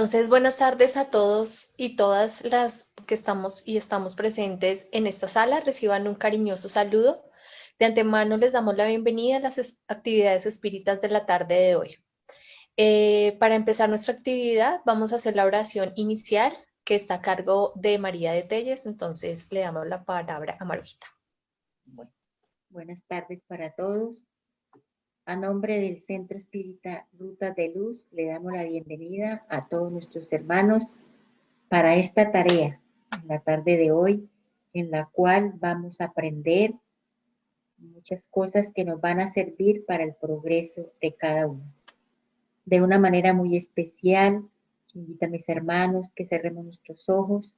Entonces, buenas tardes a todos y todas las que estamos presentes en esta sala. Reciban un cariñoso saludo. De antemano les damos la bienvenida a las actividades espíritas de la tarde de hoy. Para empezar nuestra actividad, vamos a hacer la oración inicial que está a cargo de María de Telles. Entonces, le damos la palabra a Marujita. Bueno, buenas tardes para todos. A nombre del Centro Espírita Rutas de Luz, le damos la bienvenida a todos nuestros hermanos para esta tarea en la tarde de hoy, en la cual vamos a aprender muchas cosas que nos van a servir para el progreso de cada uno. De una manera muy especial, invito a mis hermanos que cerremos nuestros ojos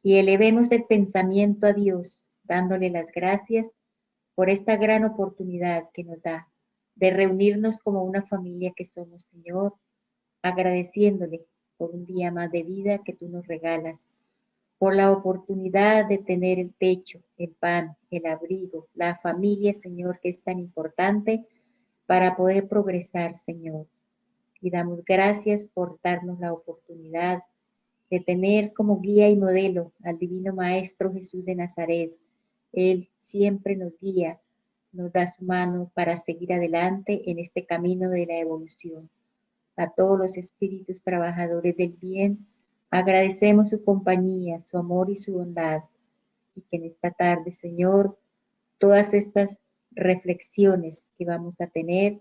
y elevemos el pensamiento a Dios, dándole las gracias por esta gran oportunidad que nos da de reunirnos como una familia que somos, Señor, agradeciéndole por un día más de vida que tú nos regalas, por la oportunidad de tener el techo, el pan, el abrigo, la familia, Señor, que es tan importante para poder progresar, Señor. Y damos gracias por darnos la oportunidad de tener como guía y modelo al Divino Maestro Jesús de Nazaret. Él siempre nos guía, nos da su mano para seguir adelante en este camino de la evolución. A todos los espíritus trabajadores del bien, agradecemos su compañía, su amor y su bondad. Y que en esta tarde, Señor, todas estas reflexiones que vamos a tener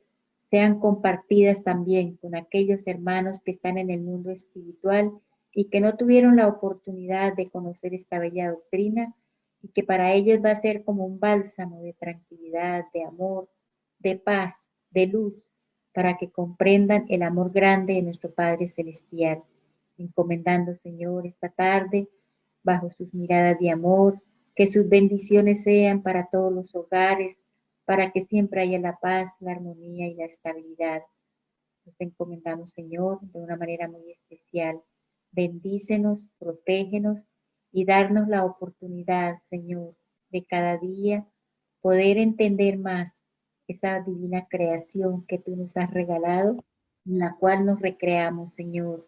sean compartidas también con aquellos hermanos que están en el mundo espiritual y que no tuvieron la oportunidad de conocer esta bella doctrina y que para ellos va a ser como un bálsamo de tranquilidad, de amor, de paz, de luz, para que comprendan el amor grande de nuestro Padre Celestial. Encomendando, Señor, esta tarde, bajo sus miradas de amor, que sus bendiciones sean para todos los hogares, para que siempre haya la paz, la armonía y la estabilidad. Nos encomendamos, Señor, de una manera muy especial. Bendícenos, protégenos y darnos la oportunidad, Señor, de cada día poder entender más esa divina creación que tú nos has regalado, en la cual nos recreamos, Señor.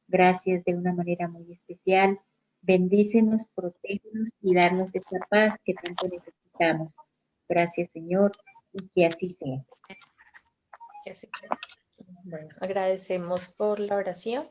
Gracias de una manera muy especial. Bendícenos, protégenos y darnos esa paz que tanto necesitamos. Gracias, Señor, y que así sea. Bueno, agradecemos por la oración.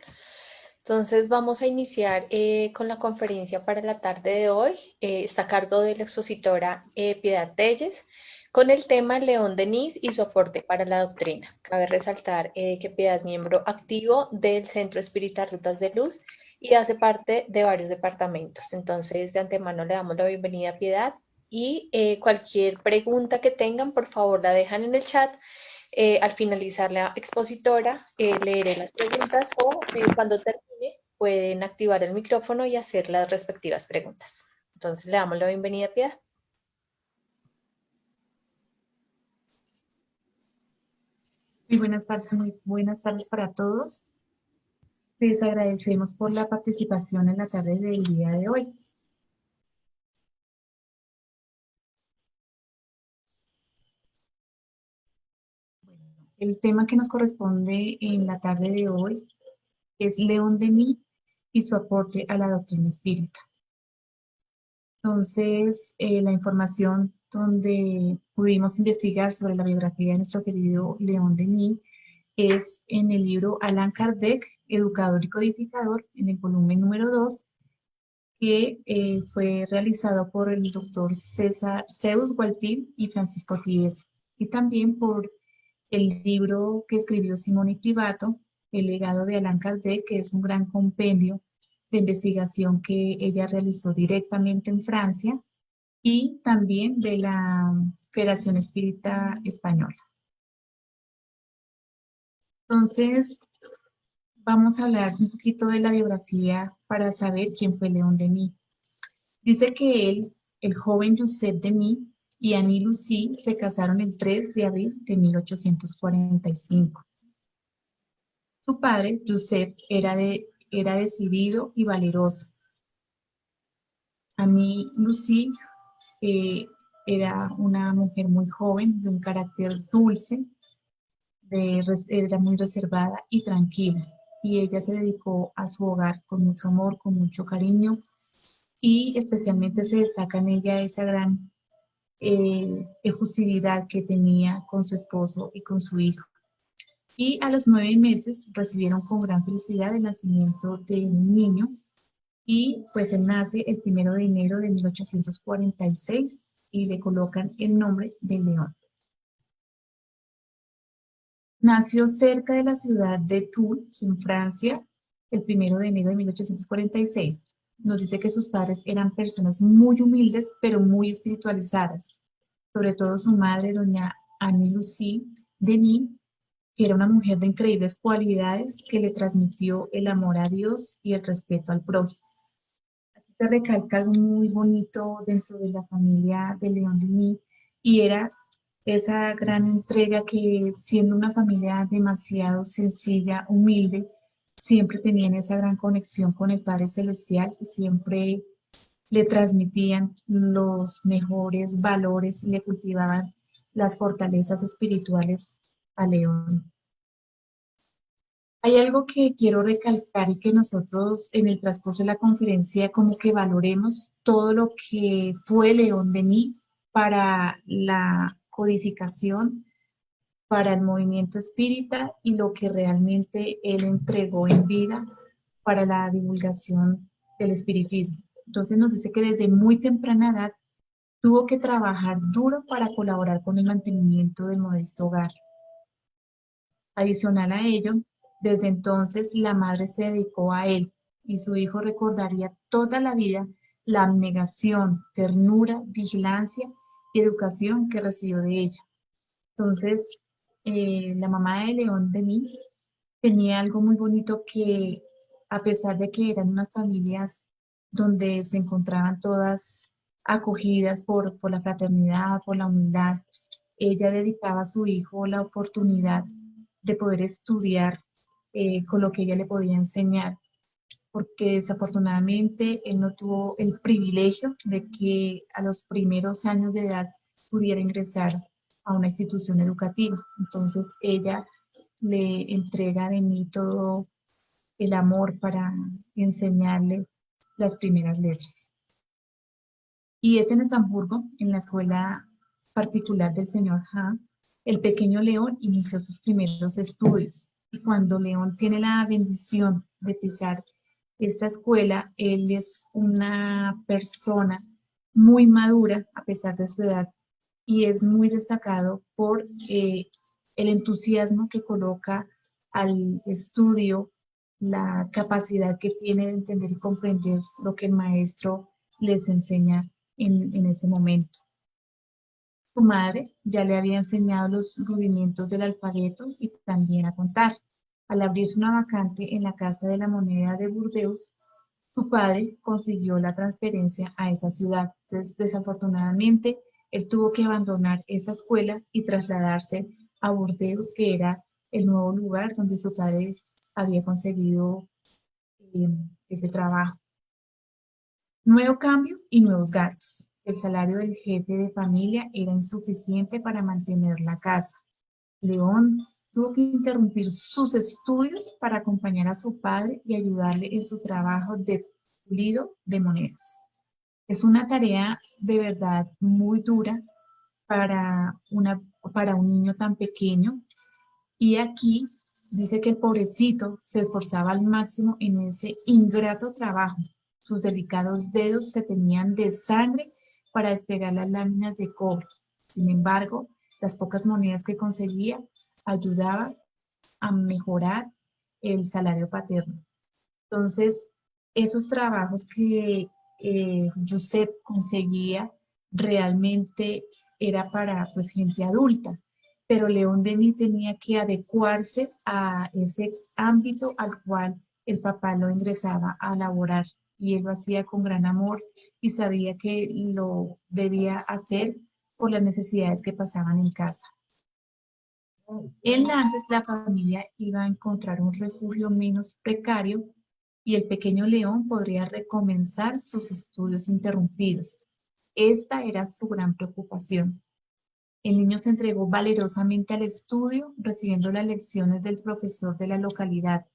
Entonces vamos a iniciar con la conferencia para la tarde de hoy. Está a cargo de la expositora Piedad Telles con el tema León Denis y su aporte para la doctrina. Cabe resaltar que Piedad es miembro activo del Centro Espírita Rutas de Luz y hace parte de varios departamentos. Entonces de antemano le damos la bienvenida a Piedad y cualquier pregunta que tengan, por favor la dejan en el chat. Al finalizar la expositora, leeré las preguntas o cuando termine pueden activar el micrófono y hacer las respectivas preguntas. Entonces le damos la bienvenida a Piedad. Muy buenas tardes para todos. Les agradecemos por la participación en la tarde del día de hoy. El tema que nos corresponde en la tarde de hoy es León Denis y su aporte a la doctrina espírita. Entonces, la información donde pudimos investigar sobre la biografía de nuestro querido León Denis es en el libro Allan Kardec, Educador y Codificador, en el volumen número 2, que fue realizado por el doctor Zeus Gualtil y Francisco Tiesi, y también por el libro que escribió Simone Privato, El legado de Allan Kardec, que es un gran compendio de investigación que ella realizó directamente en Francia, y también de la Federación Espírita Española. Entonces, vamos a hablar un poquito de la biografía para saber quién fue León Denis. Dice que él, el joven Joseph Denis y Annie Lucie se casaron el 3 de abril de 1845. Su padre, Joseph, era decidido y valeroso. Annie Lucie era una mujer muy joven, de un carácter dulce, era muy reservada y tranquila. y ella se dedicó a su hogar con mucho amor, con mucho cariño, y especialmente se destaca en ella esa gran efusividad que tenía con su esposo y con su hijo. Y a los 9 meses recibieron con gran felicidad el nacimiento de un niño, y pues él nace el 1 de enero de 1846 y le colocan el nombre de León. Nació cerca de la ciudad de Tours, en Francia, el 1 de enero de 1846. Nos dice que sus padres eran personas muy humildes, pero muy espiritualizadas. Sobre todo su madre, doña Anne-Lucie Denis, que era una mujer de increíbles cualidades que le transmitió el amor a Dios y el respeto al prójimo. Aquí se recalca algo muy bonito dentro de la familia de León Denis, y era esa gran entrega que, siendo una familia demasiado sencilla, humilde, siempre tenían esa gran conexión con el Padre Celestial y siempre le transmitían los mejores valores y le cultivaban las fortalezas espirituales a León. Hay algo que quiero recalcar y que nosotros en el transcurso de la conferencia como que valoremos todo lo que fue León Denis para la codificación, para el movimiento espírita, y lo que realmente él entregó en vida para la divulgación del espiritismo. Entonces nos dice que desde muy temprana edad tuvo que trabajar duro para colaborar con el mantenimiento del modesto hogar. Adicional a ello, desde entonces la madre se dedicó a él, y su hijo recordaría toda la vida la abnegación, ternura, vigilancia y educación que recibió de ella. Entonces, la mamá de León Denis tenía algo muy bonito que, a pesar de que eran unas familias donde se encontraban todas acogidas por la fraternidad, por la humildad, ella dedicaba a su hijo la oportunidad de poder estudiar con lo que ella le podía enseñar, porque desafortunadamente él no tuvo el privilegio de que a los primeros años de edad pudiera ingresar a una institución educativa. Entonces ella le entrega de mí todo el amor para enseñarle las primeras letras. Y es en Estamburgo, en la escuela particular del señor Ha, el pequeño León inició sus primeros estudios. Y cuando León tiene la bendición de pisar esta escuela, él es una persona muy madura a pesar de su edad, y es muy destacado por el entusiasmo que coloca al estudio, la capacidad que tiene de entender y comprender lo que el maestro les enseña en ese momento. Su madre ya le había enseñado los rudimentos del alfabeto y también a contar. Al abrirse una vacante en la Casa de la Moneda de Burdeos, su padre consiguió la transferencia a esa ciudad. Entonces, desafortunadamente, él tuvo que abandonar esa escuela y trasladarse a Burdeos, que era el nuevo lugar donde su padre había conseguido ese trabajo. Nuevo cambio y nuevos gastos. El salario del jefe de familia era insuficiente para mantener la casa. León tuvo que interrumpir sus estudios para acompañar a su padre y ayudarle en su trabajo de pulido de monedas. Es una tarea de verdad muy dura para un niño tan pequeño, y aquí dice que el pobrecito se esforzaba al máximo en ese ingrato trabajo. Sus delicados dedos se teñían de sangre para despegar las láminas de cobre. Sin embargo, las pocas monedas que conseguía ayudaban a mejorar el salario paterno. Entonces, esos trabajos que Josep conseguía realmente era para pues gente adulta, pero León Denis tenía que adecuarse a ese ámbito al cual el papá lo ingresaba a laborar, y él lo hacía con gran amor y sabía que lo debía hacer por las necesidades que pasaban en casa. En Nantes la familia iba a encontrar un refugio menos precario y el pequeño León podría recomenzar sus estudios interrumpidos. Esta era su gran preocupación. El niño se entregó valerosamente al estudio, recibiendo las lecciones del profesor de la localidad.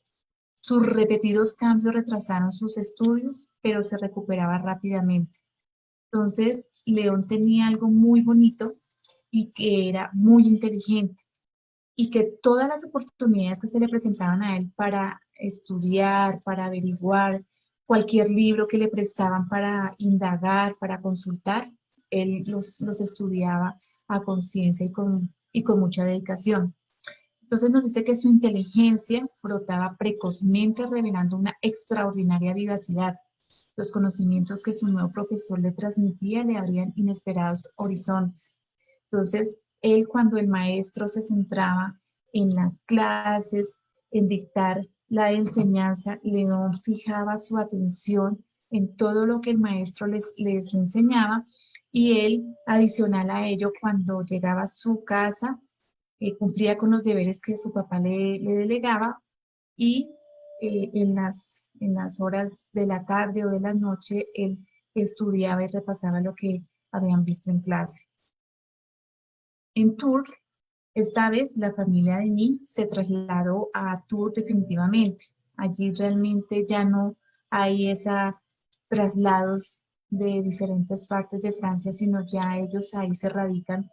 Sus repetidos cambios retrasaron sus estudios, pero se recuperaba rápidamente. Entonces, León tenía algo muy bonito y que era muy inteligente y que todas las oportunidades que se le presentaban a él para estudiar, para averiguar, cualquier libro que le prestaban para indagar, para consultar, él los estudiaba a conciencia y con mucha dedicación. Entonces nos dice que su inteligencia brotaba precozmente, revelando una extraordinaria vivacidad. Los conocimientos que su nuevo profesor le transmitía le abrían inesperados horizontes. Entonces, él cuando el maestro se centraba en las clases, en dictar la enseñanza, León fijaba su atención en todo lo que el maestro les enseñaba y él, adicional a ello, cuando llegaba a su casa, cumplía con los deberes que su papá le delegaba y en las horas de la tarde o de la noche él estudiaba y repasaba lo que habían visto en clase. En Tours, esta vez la familia de mí se trasladó a Tours definitivamente. Allí realmente ya no hay esos traslados de diferentes partes de Francia, sino ya ellos ahí se radican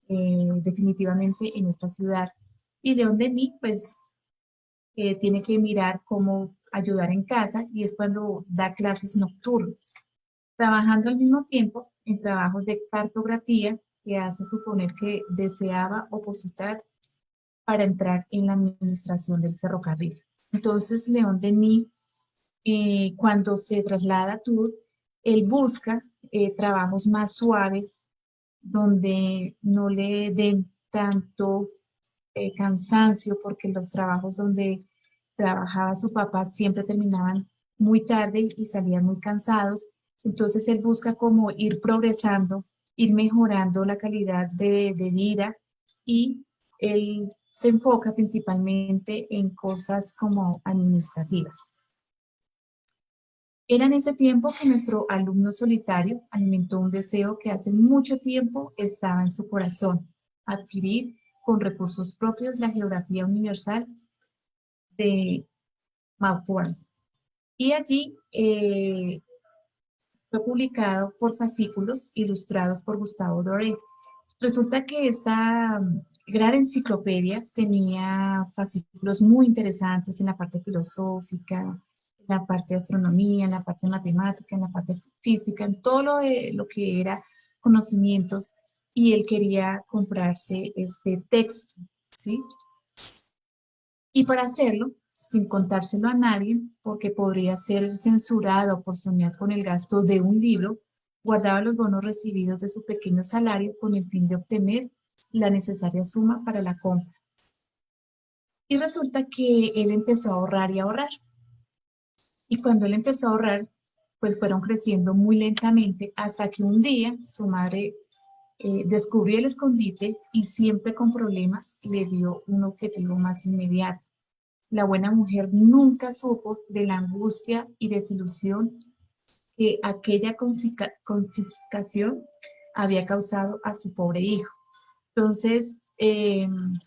definitivamente en esta ciudad. Y León Denis, pues, tiene que mirar cómo ayudar en casa y es cuando da clases nocturnas, trabajando al mismo tiempo en trabajos de cartografía que hace suponer que deseaba opositar para entrar en la administración del ferrocarril. Entonces, León Denis, cuando se traslada a Tours, él busca trabajos más suaves donde no le den tanto cansancio, porque los trabajos donde trabajaba su papá siempre terminaban muy tarde y salían muy cansados. Entonces él busca como ir progresando, ir mejorando la calidad de vida y él se enfoca principalmente en cosas como administrativas. Era en ese tiempo que nuestro alumno solitario alimentó un deseo que hace mucho tiempo estaba en su corazón: adquirir con recursos propios la geografía universal de Mauthorne. Y allí fue publicado por fascículos ilustrados por Gustavo Doré. Resulta que esta gran enciclopedia tenía fascículos muy interesantes en la parte filosófica, en la parte de astronomía, en la parte de matemática, en la parte física, en todo lo que era conocimientos, y él quería comprarse este texto, ¿sí? Y para hacerlo, sin contárselo a nadie, porque podría ser censurado por soñar con el gasto de un libro, guardaba los bonos recibidos de su pequeño salario con el fin de obtener la necesaria suma para la compra. Y resulta que él empezó a ahorrar y a ahorrar. Y cuando él empezó a ahorrar, pues fueron creciendo muy lentamente hasta que un día su madre descubrió el escondite y siempre con problemas le dio un objetivo más inmediato. La buena mujer nunca supo de la angustia y desilusión que aquella confiscación había causado a su pobre hijo. Entonces,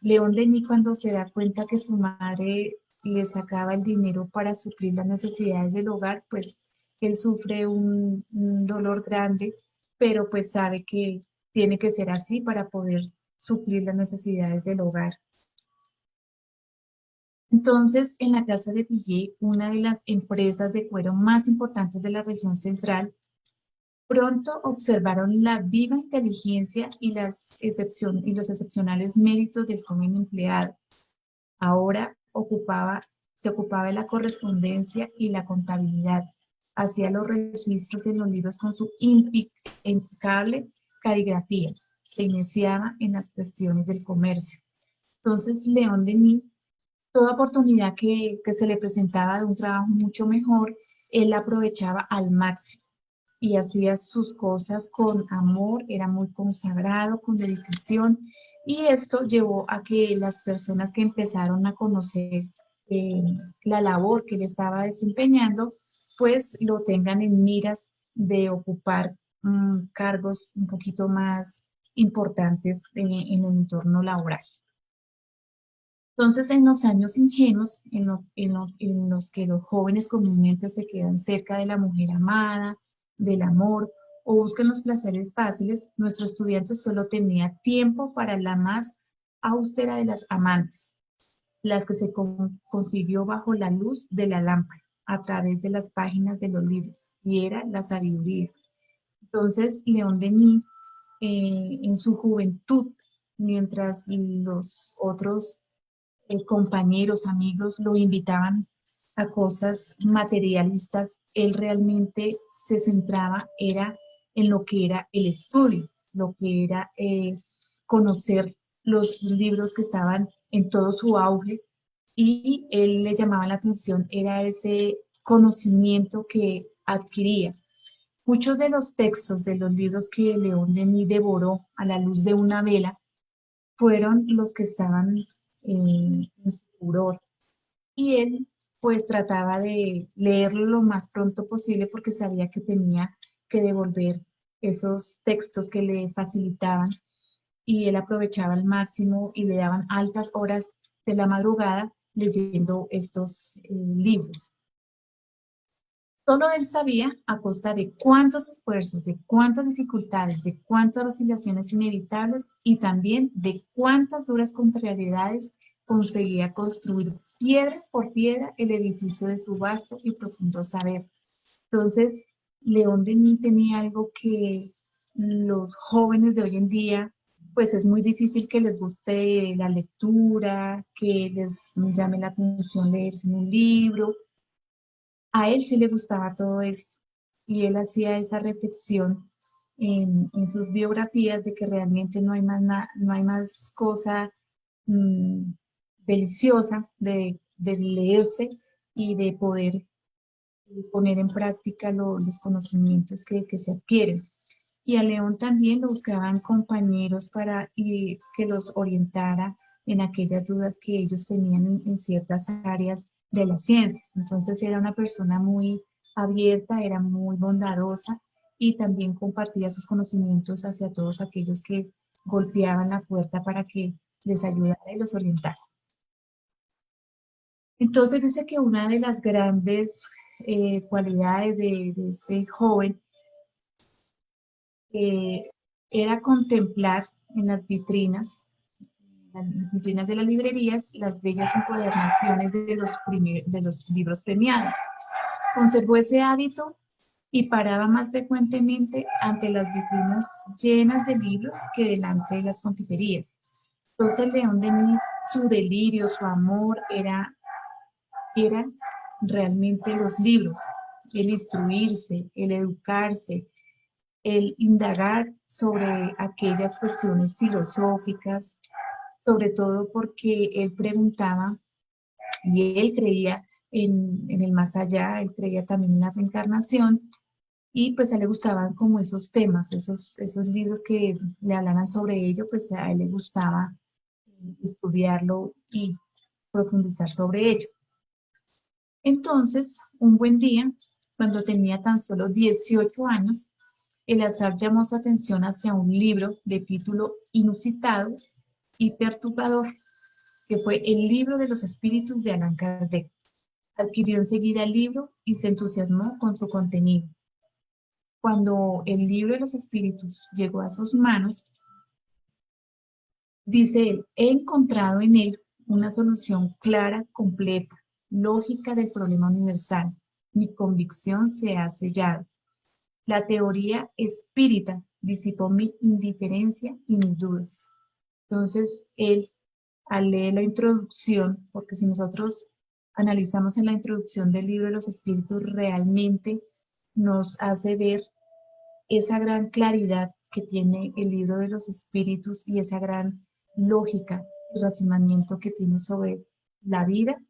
León Denis, cuando se da cuenta que su madre le sacaba el dinero para suplir las necesidades del hogar, pues él sufre un dolor grande, pero pues sabe que tiene que ser así para poder suplir las necesidades del hogar. Entonces, en la casa de Pillé, una de las empresas de cuero más importantes de la región central, pronto observaron la viva inteligencia y los excepcionales méritos del joven empleado. Ahora se ocupaba de la correspondencia y la contabilidad. Hacía los registros en los libros con su impecable caligrafía. Se iniciaba en las cuestiones del comercio. Entonces, León Denis, toda oportunidad que se le presentaba de un trabajo mucho mejor, él la aprovechaba al máximo y hacía sus cosas con amor, era muy consagrado, con dedicación, y esto llevó a que las personas que empezaron a conocer eh, la labor que él estaba desempeñando, pues lo tengan en miras de ocupar cargos un poquito más importantes en el entorno laboral. Entonces, en los años ingenuos, en los que los jóvenes comúnmente se quedan cerca de la mujer amada, del amor, o buscan los placeres fáciles, nuestro estudiante solo tenía tiempo para la más austera de las amantes, las que se consiguió bajo la luz de la lámpara, a través de las páginas de los libros, y era la sabiduría. Entonces, León Denis, en su juventud, mientras los otros compañeros, amigos lo invitaban a cosas materialistas, él realmente se centraba era en lo que era el estudio, lo que era conocer los libros que estaban en todo su auge, y él le llamaba la atención, era ese conocimiento que adquiría. Muchos de los textos de los libros que León Denis devoró a la luz de una vela fueron los que estaban en su furor. Y él pues trataba de leerlo lo más pronto posible porque sabía que tenía que devolver esos textos que le facilitaban, y él aprovechaba al máximo y le daban altas horas de la madrugada leyendo estos libros. Solo él sabía a costa de cuántos esfuerzos, de cuántas dificultades, de cuántas vacilaciones inevitables y también de cuántas duras contrariedades conseguía construir piedra por piedra el edificio de su vasto y profundo saber. Entonces, León Denis tenía algo que los jóvenes de hoy en día, pues es muy difícil que les guste la lectura, que les llame la atención leerse un libro. A él sí le gustaba todo esto, y él hacía esa reflexión en sus biografías de que realmente no hay más, no hay más cosa mmm, deliciosa de leerse y de poder poner en práctica los conocimientos que se adquieren. Y a León también lo buscaban compañeros para que los orientara en aquellas dudas que ellos tenían en ciertas áreas de las ciencias. Entonces era una persona muy abierta, era muy bondadosa, y también compartía sus conocimientos hacia todos aquellos que golpeaban la puerta para que les ayudara y los orientara. Entonces dice que una de las grandes cualidades de este joven era contemplar en las vitrinas de las librerías, las bellas encuadernaciones de los libros premiados. Conservó ese hábito y paraba más frecuentemente ante las vitrinas llenas de libros que delante de las confiterías. Entonces León Denis, su delirio, su amor era realmente los libros, el instruirse, el educarse, el indagar sobre aquellas cuestiones filosóficas, sobre todo porque él preguntaba y él creía en el más allá, él creía también en la reencarnación, y pues a él le gustaban como esos temas, esos libros que le hablaban sobre ello, pues a él le gustaba estudiarlo y profundizar sobre ello. Entonces, un buen día, cuando tenía tan solo 18 años, el azar llamó su atención hacia un libro de título inusitado y perturbador, que fue el libro de los espíritus de Allan Kardec. Adquirió enseguida el libro y se entusiasmó con su contenido. Cuando el libro de los espíritus llegó a sus manos, dice él, he encontrado en él una solución clara, completa, lógica del problema universal. Mi convicción se ha sellado. La teoría espírita disipó mi indiferencia y mis dudas. Entonces, él, al leer la introducción, porque si nosotros analizamos en la introducción del libro de los espíritus, realmente nos hace ver esa gran claridad que tiene el libro de los espíritus y esa gran lógica y razonamiento que tiene sobre la vida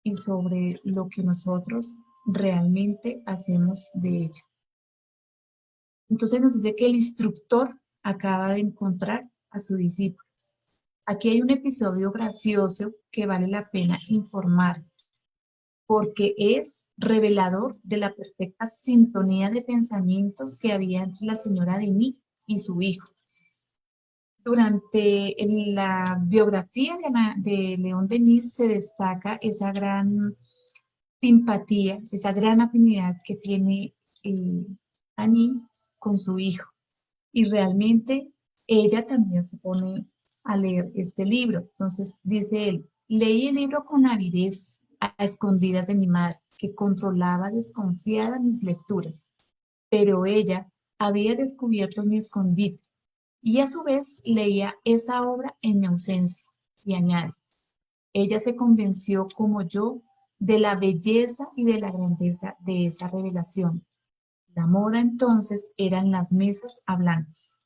y sobre lo que nosotros realmente hacemos de ella. Entonces nos dice que el instructor acaba de encontrar a su discípulo. Aquí hay un episodio gracioso que vale la pena informar, porque es revelador de la perfecta sintonía de pensamientos que había entre la señora Denis y su hijo. Durante la biografía de León Denis se destaca esa gran simpatía, esa gran afinidad que tiene Annie con su hijo. Y realmente ella también se pone a leer este libro. Entonces dice él, leí el libro con avidez a escondidas de mi madre, que controlaba desconfiada mis lecturas, pero ella había descubierto mi escondite y a su vez leía esa obra en mi ausencia. Y añade, ella se convenció como yo de la belleza y de la grandeza de esa revelación. La moda entonces eran las mesas hablantes.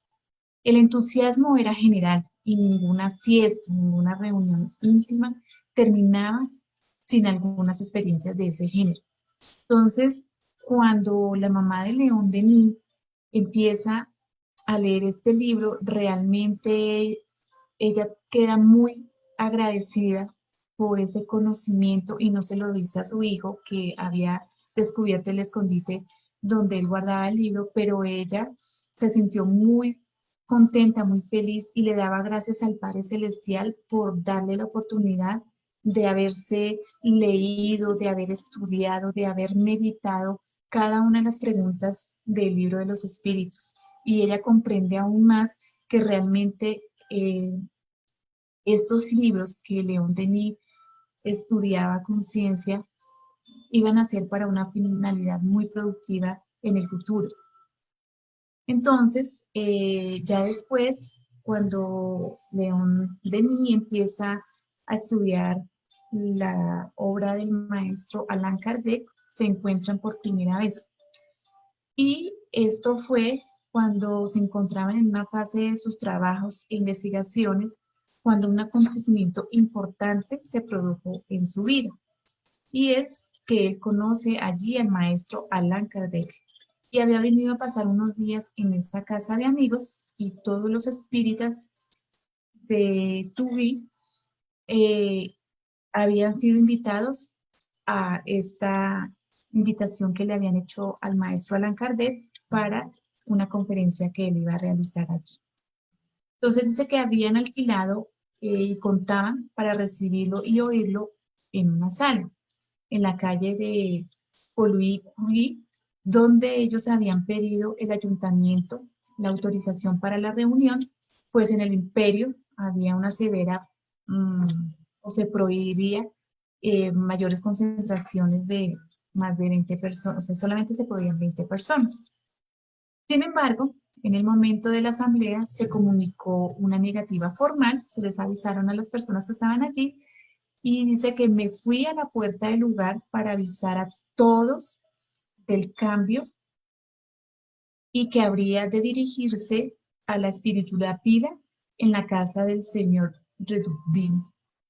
El entusiasmo era general y ninguna fiesta, ninguna reunión íntima terminaba sin algunas experiencias de ese género. Entonces, cuando la mamá de León Denis empieza a leer este libro, realmente ella queda muy agradecida por ese conocimiento y no se lo dice a su hijo que había descubierto el escondite donde él guardaba el libro, pero ella se sintió muy contenta, muy feliz y le daba gracias al Padre Celestial por darle la oportunidad de haberse leído, de haber estudiado, de haber meditado cada una de las preguntas del libro de los espíritus. Y ella comprende aún más que realmente estos libros que León Denis estudiaba con ciencia iban a ser para una finalidad muy productiva en el futuro. Entonces, ya después, cuando León Denis empieza a estudiar la obra del maestro Allan Kardec, se encuentran por primera vez. Y esto fue cuando se encontraban en una fase de sus trabajos e investigaciones, cuando un acontecimiento importante se produjo en su vida. Y es que él conoce allí al maestro Allan Kardec y había venido a pasar unos días en esta casa de amigos y todos los espíritas de Tubi habían sido invitados a esta invitación que le habían hecho al maestro Allan Kardec para una conferencia que él iba a realizar allí. Entonces dice que habían alquilado y contaban para recibirlo y oírlo en una sala, en la calle de Poluí, donde ellos habían pedido el ayuntamiento la autorización para la reunión, pues en el imperio había una severa o se prohibía mayores concentraciones de más de 20 personas, o sea, solamente se podían 20 personas. Sin embargo, en el momento de la asamblea se comunicó una negativa formal, se les avisaron a las personas que estaban allí y dice que me fui a la puerta del lugar para avisar a todos del cambio y que habría de dirigirse a la espiritual Pila en la casa del señor Redoudin,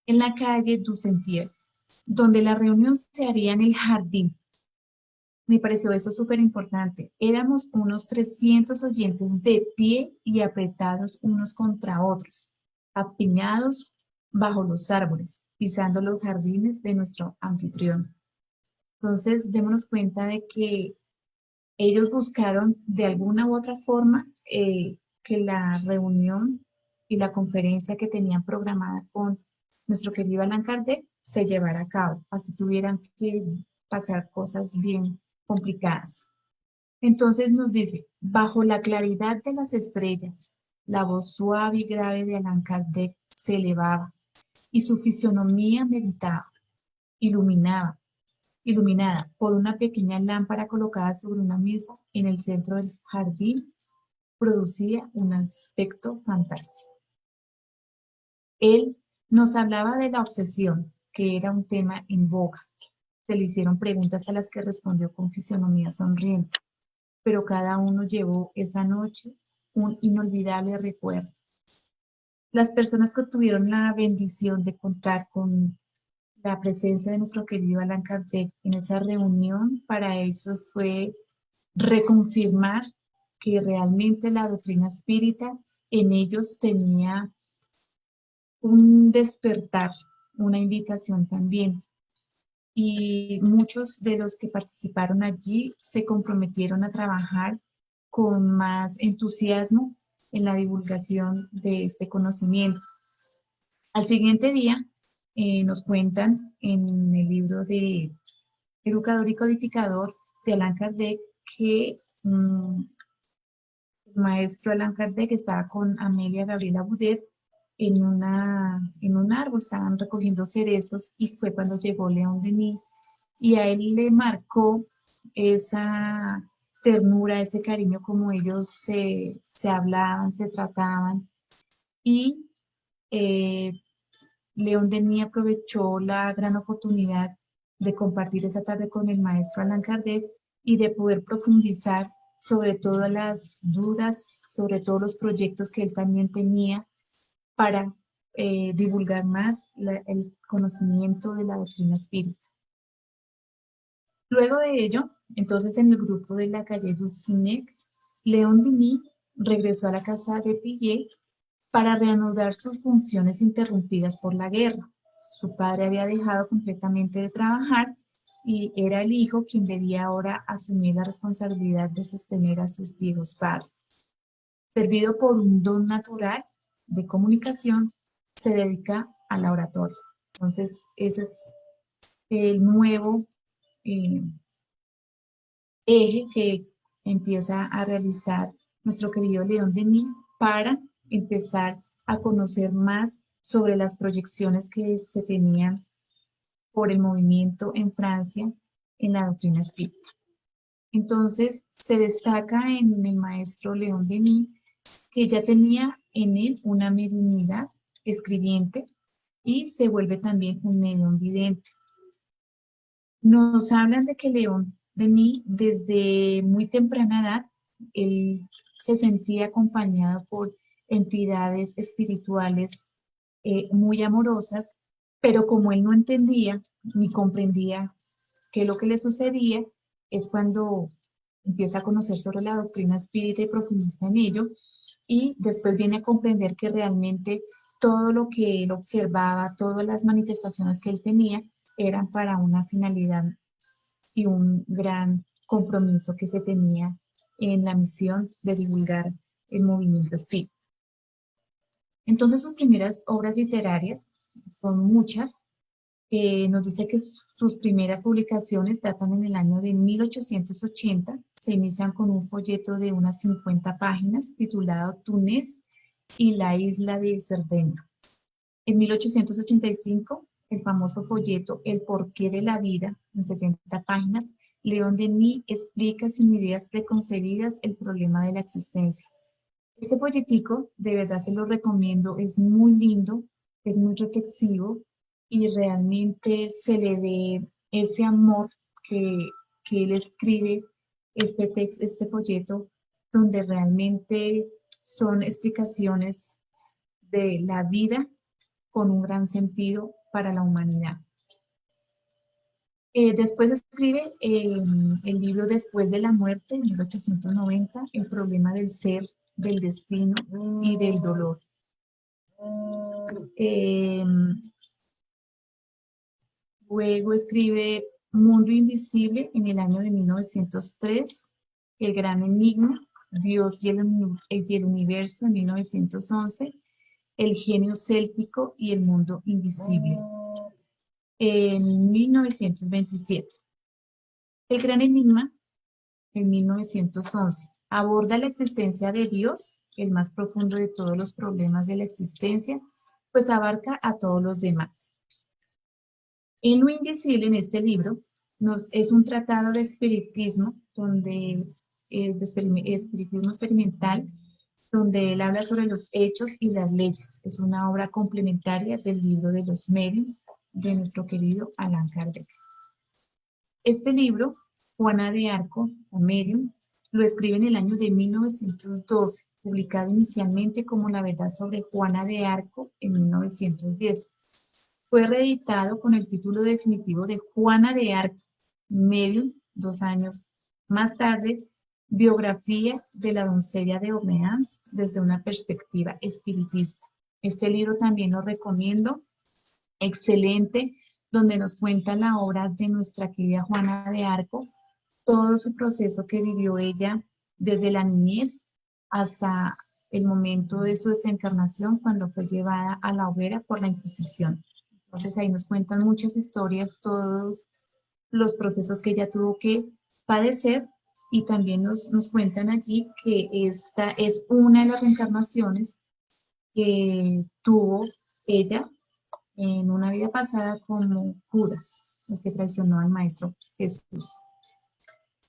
en la calle Dusentier, donde la reunión se haría en el jardín. Me pareció eso súper importante. Éramos unos 300 oyentes de pie y apretados unos contra otros, apiñados bajo los árboles, pisando los jardines de nuestro anfitrión. Entonces, démonos cuenta de que ellos buscaron de alguna u otra forma que la reunión y la conferencia que tenían programada con nuestro querido Allan Kardec se llevara a cabo, así tuvieran que pasar cosas bien complicadas. Entonces nos dice, bajo la claridad de las estrellas, la voz suave y grave de Allan Kardec se elevaba y su fisonomía meditaba, iluminada por una pequeña lámpara colocada sobre una mesa en el centro del jardín, producía un aspecto fantástico. Él nos hablaba de la obsesión, que era un tema en boga. Se le hicieron preguntas a las que respondió con fisonomía sonriente, pero cada uno llevó esa noche un inolvidable recuerdo. Las personas que tuvieron la bendición de contar con la presencia de nuestro querido Allan Kardec en esa reunión, para ellos fue reconfirmar que realmente la doctrina espírita en ellos tenía un despertar, una invitación también. Y muchos de los que participaron allí se comprometieron a trabajar con más entusiasmo en la divulgación de este conocimiento. Al siguiente día nos cuentan en el libro de Educador y Codificador de Allan Kardec que el maestro Allan Kardec estaba con Amelia Gabriela Boudet en un árbol, estaban recogiendo cerezos y fue cuando llegó León Denis y a él le marcó esa ternura, ese cariño como ellos se hablaban, se trataban y León Denis aprovechó la gran oportunidad de compartir esa tarde con el maestro Allan Kardec y de poder profundizar sobre todas las dudas, sobre todos los proyectos que él también tenía para divulgar más el conocimiento de la doctrina espírita. Luego de ello, entonces en el grupo de la calle Dulcinec, León Denis regresó a la casa de Pillet para reanudar sus funciones interrumpidas por la guerra. Su padre había dejado completamente de trabajar y era el hijo quien debía ahora asumir la responsabilidad de sostener a sus viejos padres. Servido por un don natural de comunicación, se dedica a la oratoria. Entonces, ese es el nuevo eje que empieza a realizar nuestro querido León Denis para empezar a conocer más sobre las proyecciones que se tenían por el movimiento en Francia en la doctrina espírita. Entonces, se destaca en el maestro León Denis que ya tenía en él una mediunidad escribiente y se vuelve también un medium vidente. Nos hablan de que León Denis, desde muy temprana edad, él se sentía acompañado por entidades espirituales muy amorosas, pero como él no entendía ni comprendía qué es lo que le sucedía, es cuando empieza a conocer sobre la doctrina espírita y profundiza en ello, y después viene a comprender que realmente todo lo que él observaba, todas las manifestaciones que él tenía, eran para una finalidad y un gran compromiso que se tenía en la misión de divulgar el movimiento espírita. Entonces sus primeras obras literarias son muchas. Nos dice que sus primeras publicaciones datan en el año de 1880. Se inician con un folleto de unas 50 páginas titulado Túnez y la isla de Cerdeña. En 1885, el famoso folleto El porqué de la vida, en 70 páginas, León Denis explica sin ideas preconcebidas el problema de la existencia. Este folletico, de verdad se lo recomiendo, es muy lindo, es muy reflexivo y realmente se le ve ese amor que él escribe este folleto, donde realmente son explicaciones de la vida con un gran sentido para la humanidad. Después escribe el libro Después de la muerte, en 1890, el problema del ser, del destino y del dolor. Luego escribe Mundo Invisible en el año de 1903, El Gran Enigma, Dios y el Universo en 1911, El Genio Céltico y el Mundo Invisible en 1927. El Gran Enigma en 1911 aborda la existencia de Dios, el más profundo de todos los problemas de la existencia, pues abarca a todos los demás. En Lo Invisible, en este libro, es un tratado de espiritismo, espiritismo experimental, donde él habla sobre los hechos y las leyes. Es una obra complementaria del libro de los medios de nuestro querido Allan Kardec. Este libro, Juana de Arco, o Medium, lo escribe en el año de 1912, publicado inicialmente como La verdad sobre Juana de Arco en 1910. Fue reeditado con el título definitivo de Juana de Arco, Medium, 2 años más tarde, Biografía de la doncella de Orleans desde una perspectiva espiritista. Este libro también lo recomiendo, excelente, donde nos cuenta la obra de nuestra querida Juana de Arco, todo su proceso que vivió ella desde la niñez hasta el momento de su desencarnación cuando fue llevada a la hoguera por la Inquisición. Entonces ahí nos cuentan muchas historias, todos los procesos que ella tuvo que padecer, y también nos cuentan allí que esta es una de las reencarnaciones que tuvo ella en una vida pasada como Judas, el que traicionó al Maestro Jesús.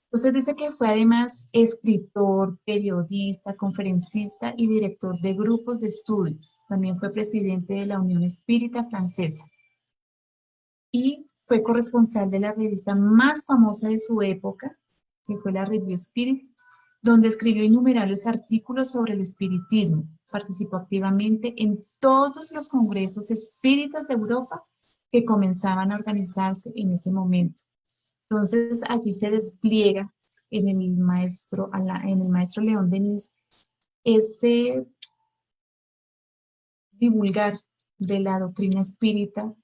Entonces dice que fue además escritor, periodista, conferencista y director de grupos de estudio. También fue presidente de la Unión Espírita Francesa y fue corresponsal de la revista más famosa de su época, que fue la Revue Spirit, donde escribió innumerables artículos sobre el espiritismo. Participó activamente en todos los congresos espíritas de Europa que comenzaban a organizarse en ese momento. Entonces allí se despliega en el maestro León Denis ese divulgar de la doctrina espírita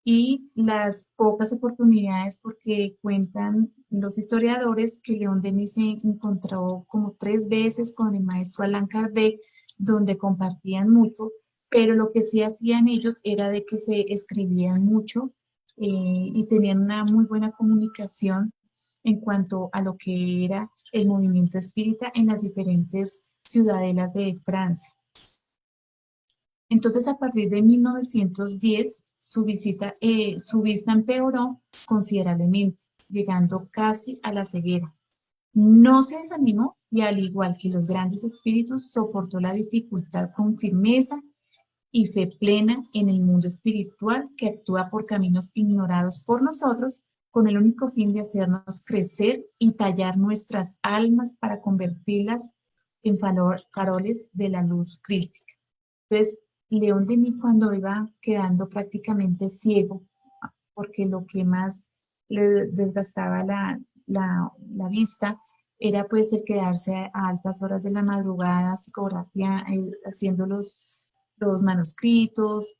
y las pocas oportunidades, porque cuentan los historiadores que León Denis se encontró como 3 veces con el maestro Allan Kardec, donde compartían mucho, pero lo que sí hacían ellos era de que se escribían mucho y tenían una muy buena comunicación en cuanto a lo que era el movimiento espírita en las diferentes ciudadelas de Francia. Entonces, a partir de 1910, su vista empeoró considerablemente, llegando casi a la ceguera. No se desanimó y, al igual que los grandes espíritus, soportó la dificultad con firmeza y fe plena en el mundo espiritual que actúa por caminos ignorados por nosotros, con el único fin de hacernos crecer y tallar nuestras almas para convertirlas en faroles de la luz crística. Entonces, León Denis, cuando iba quedando prácticamente ciego, porque lo que más le desgastaba la vista era pues el quedarse a altas horas de la madrugada, psicografía, haciendo los manuscritos,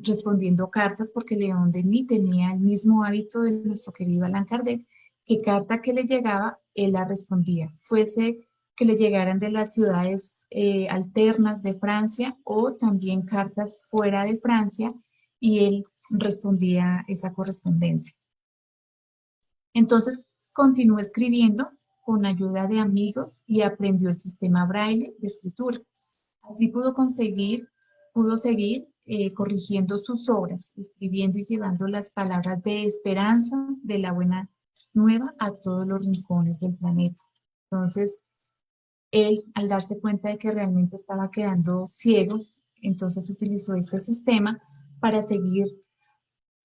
respondiendo cartas, porque León Denis tenía el mismo hábito de nuestro querido Allan Kardec, que carta que le llegaba, él la respondía, fuese que le llegaran de las ciudades alternas de Francia o también cartas fuera de Francia, y él respondía esa correspondencia. Entonces continuó escribiendo con ayuda de amigos y aprendió el sistema braille de escritura. Así pudo seguir corrigiendo sus obras, escribiendo y llevando las palabras de esperanza de la buena nueva a todos los rincones del planeta. Entonces, él, al darse cuenta de que realmente estaba quedando ciego, entonces utilizó este sistema para seguir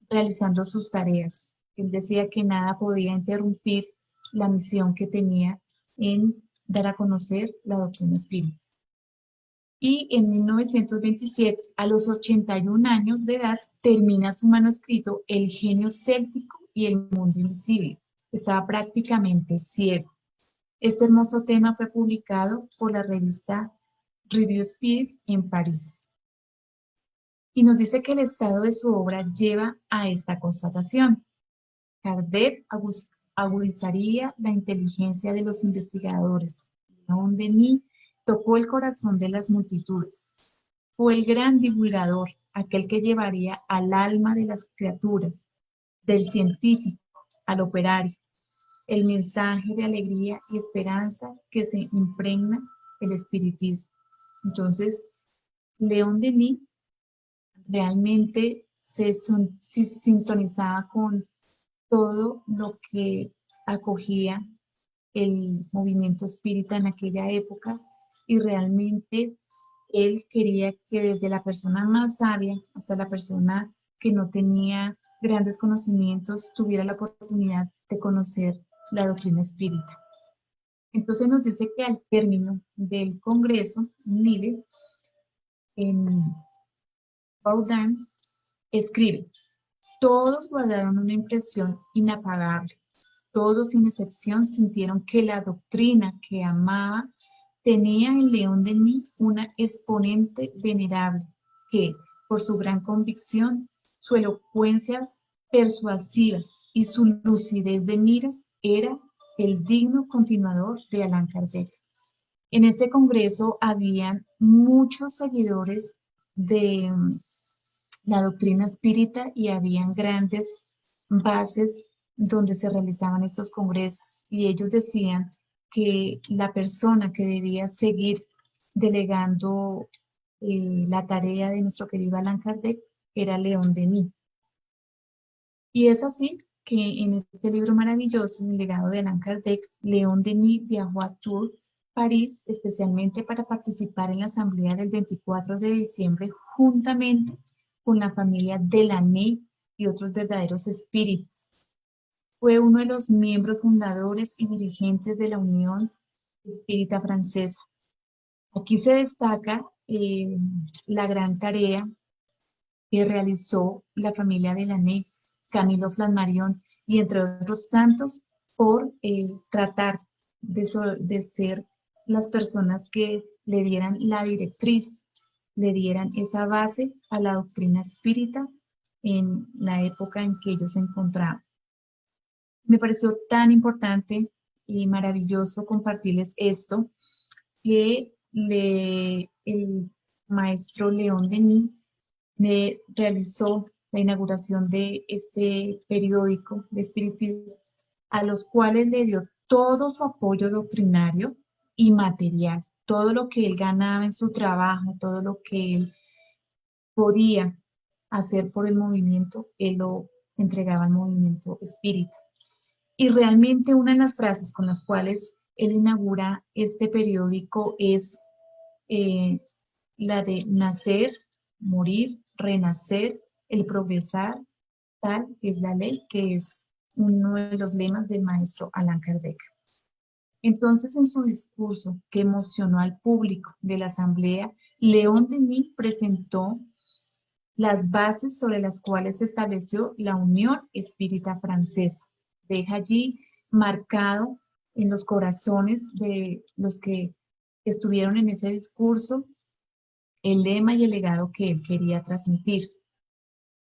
realizando sus tareas. Él decía que nada podía interrumpir la misión que tenía en dar a conocer la doctrina espírita. Y en 1927, a los 81 años de edad, termina su manuscrito El genio céltico y el mundo invisible. Estaba prácticamente ciego. Este hermoso tema fue publicado por la revista Revue Spirit en París. Y nos dice que el estado de su obra lleva a esta constatación. Kardec agudizaría la inteligencia de los investigadores. León Denis tocó el corazón de las multitudes. Fue el gran divulgador, aquel que llevaría al alma de las criaturas, del científico al operario, el mensaje de alegría y esperanza que se impregna el espiritismo. Entonces, León Denis realmente se sintonizaba con todo lo que acogía el movimiento espírita en aquella época, y realmente él quería que desde la persona más sabia hasta la persona que no tenía grandes conocimientos tuviera la oportunidad de conocer la doctrina espírita. Entonces nos dice que al término del Congreso, Lille, en Baudin, escribe: todos guardaron una impresión inapagable. Todos sin excepción sintieron que la doctrina que amaba tenía en León Denis una exponente venerable que, por su gran convicción, su elocuencia persuasiva y su lucidez de miras, era el digno continuador de Allan Kardec. En ese congreso habían muchos seguidores de la doctrina espírita y habían grandes bases donde se realizaban estos congresos y ellos decían que la persona que debía seguir delegando la tarea de nuestro querido Allan Kardec era León Denis. Y es así que en este libro maravilloso, El legado de Allan Kardec, León Denis viajó a Tours, París, especialmente para participar en la asamblea del 24 de diciembre, juntamente con la familia Delaney y otros verdaderos espíritus. Fue uno de los miembros fundadores y dirigentes de la Unión Espírita Francesa. Aquí se destaca la gran tarea que realizó la familia Delaney, Camilo Flammarion y entre otros tantos por tratar de ser las personas que le dieran la directriz, le dieran esa base a la doctrina espírita en la época en que ellos se encontraban. Me pareció tan importante y maravilloso compartirles esto que el maestro León Denis realizó la inauguración de este periódico de espiritismo, a los cuales le dio todo su apoyo doctrinario y material, todo lo que él ganaba en su trabajo, todo lo que él podía hacer por el movimiento, él lo entregaba al movimiento espírita. Y realmente una de las frases con las cuales él inaugura este periódico es la de nacer, morir, renacer, el progresar, tal es la ley, que es uno de los lemas del maestro Allan Kardec. Entonces, en su discurso que emocionó al público de la asamblea, León Denis presentó las bases sobre las cuales se estableció la Unión Espírita Francesa. Deja allí marcado en los corazones de los que estuvieron en ese discurso el lema y el legado que él quería transmitir.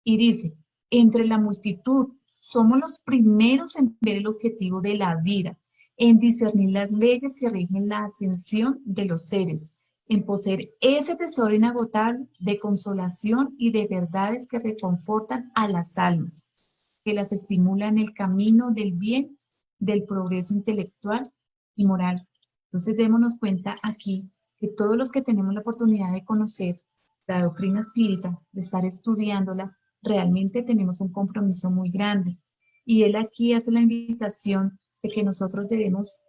Y dice, entre la multitud somos los primeros en ver el objetivo de la vida, en discernir las leyes que rigen la ascensión de los seres, en poseer ese tesoro inagotable de consolación y de verdades que reconfortan a las almas, que las estimulan en el camino del bien, del progreso intelectual y moral. Entonces démonos cuenta aquí que todos los que tenemos la oportunidad de conocer la doctrina espírita, de estar estudiándola, realmente tenemos un compromiso muy grande. Y él aquí hace la invitación de que nosotros debemos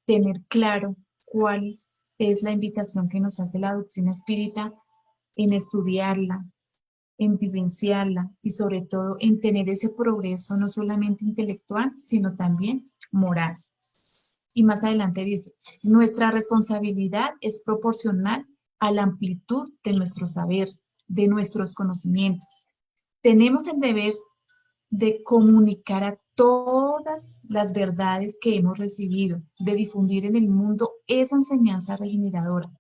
tener claro cuál es la invitación que nos hace la doctrina espírita en estudiarla, en vivenciarla y sobre todo en tener ese progreso no solamente intelectual, sino también moral. Y más adelante dice, nuestra responsabilidad es proporcional a la amplitud de nuestro saber, de nuestros conocimientos. Tenemos el deber de comunicar a todas las verdades que hemos recibido, de difundir en el mundo esa enseñanza regeneradora.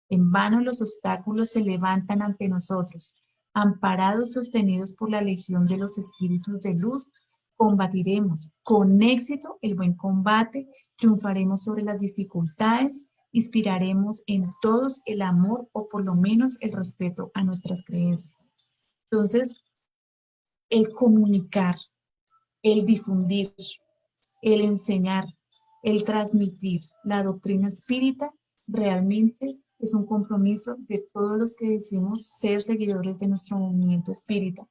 En vano los obstáculos se levantan ante nosotros. Amparados, sostenidos por la legión de los espíritus de luz, combatiremos con éxito el buen combate, triunfaremos sobre las dificultades, inspiraremos en todos el amor o por lo menos el respeto a nuestras creencias. Entonces, el comunicar, el difundir, el enseñar, el transmitir la doctrina espírita realmente es un compromiso de todos los que decimos ser seguidores de nuestro movimiento espírita.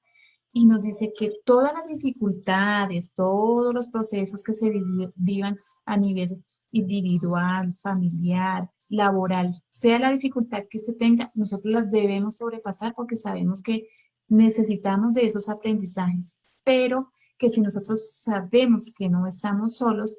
Y nos dice que todas las dificultades, todos los procesos que se vivan a nivel individual, familiar, laboral, sea la dificultad que se tenga, nosotros las debemos sobrepasar porque sabemos que necesitamos de esos aprendizajes, pero que si nosotros sabemos que no estamos solos,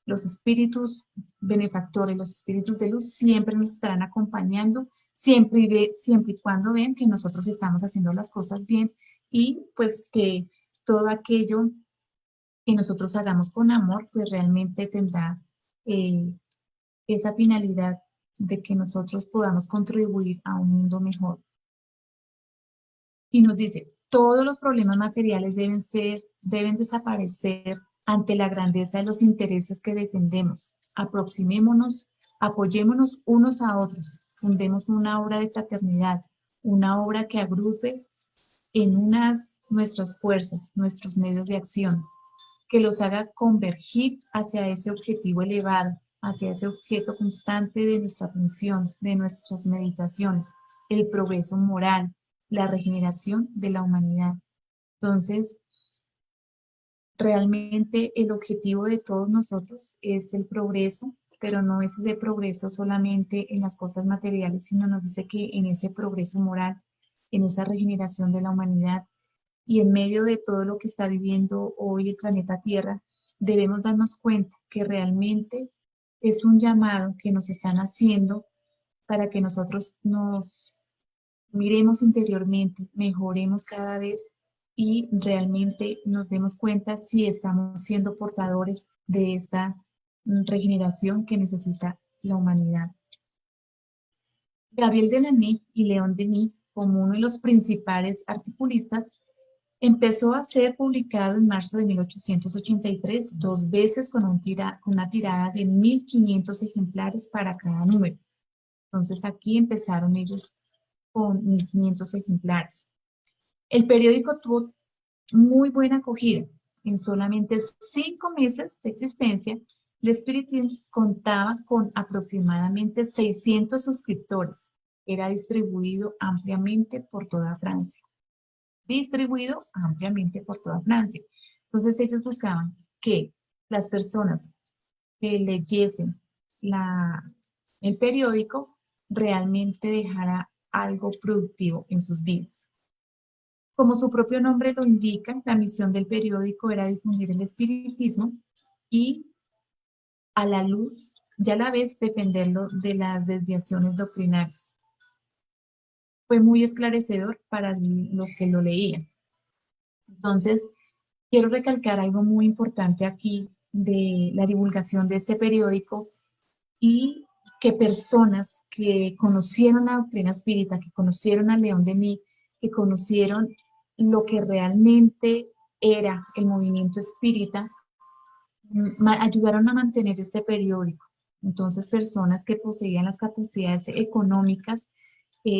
los espíritus benefactores, los espíritus de luz siempre nos estarán acompañando, siempre y cuando ven que nosotros estamos haciendo las cosas bien y pues que todo aquello que nosotros hagamos con amor, pues realmente tendrá esa finalidad de que nosotros podamos contribuir a un mundo mejor. Y nos dice, todos los problemas materiales deben desaparecer ante la grandeza de los intereses que defendemos. Aproximémonos Apoyémonos unos a otros, fundemos una obra de fraternidad, una obra que agrupe en unas nuestras fuerzas, nuestros medios de acción, que los haga convergir hacia ese objetivo elevado, hacia ese objeto constante de nuestra atención, de nuestras meditaciones, el progreso moral, la regeneración de la humanidad. Entonces, realmente el objetivo de todos nosotros es el progreso, pero no es ese progreso solamente en las cosas materiales, sino nos dice que en ese progreso moral, en esa regeneración de la humanidad y en medio de todo lo que está viviendo hoy el planeta Tierra, debemos darnos cuenta que realmente es un llamado que nos están haciendo para que nosotros nos miremos interiormente, mejoremos cada vez y realmente nos demos cuenta si estamos siendo portadores de esta regeneración que necesita la humanidad. Gabriel Delaney y León Denis, como uno de los principales articulistas, empezó a ser publicado en marzo de 1883, 2 veces con una tirada de 1.500 ejemplares para cada número. Entonces aquí empezaron ellos con 1.500 ejemplares. El periódico tuvo muy buena acogida. En solamente 5 meses de existencia, el Espiritismo contaba con aproximadamente 600 suscriptores. Era distribuido ampliamente por toda Francia. Entonces ellos buscaban que las personas que leyesen el periódico realmente dejara algo productivo en sus vidas. Como su propio nombre lo indica, la misión del periódico era difundir el espiritismo y a la luz y a la vez defenderlo de las desviaciones doctrinales. Fue muy esclarecedor para los que lo leían. Entonces, quiero recalcar algo muy importante aquí de la divulgación de este periódico y que personas que conocieron la doctrina espírita, que conocieron a León Denis, que conocieron lo que realmente era el movimiento espírita, ayudaron a mantener este periódico. Entonces, personas que poseían las capacidades económicas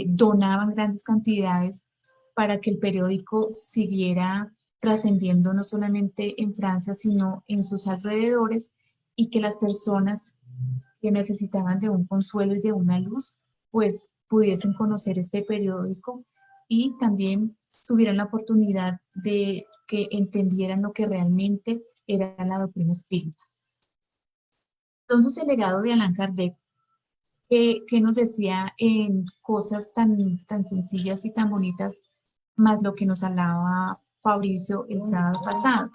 donaban grandes cantidades para que el periódico siguiera trascendiendo no solamente en Francia, sino en sus alrededores, y que las personas que necesitaban de un consuelo y de una luz, pues pudiesen conocer este periódico y también tuvieran la oportunidad de que entendieran lo que realmente era la doctrina espírita. Entonces, el legado de Allan Kardec, que nos decía en cosas tan sencillas y tan bonitas, más lo que nos hablaba Fabricio el sábado pasado.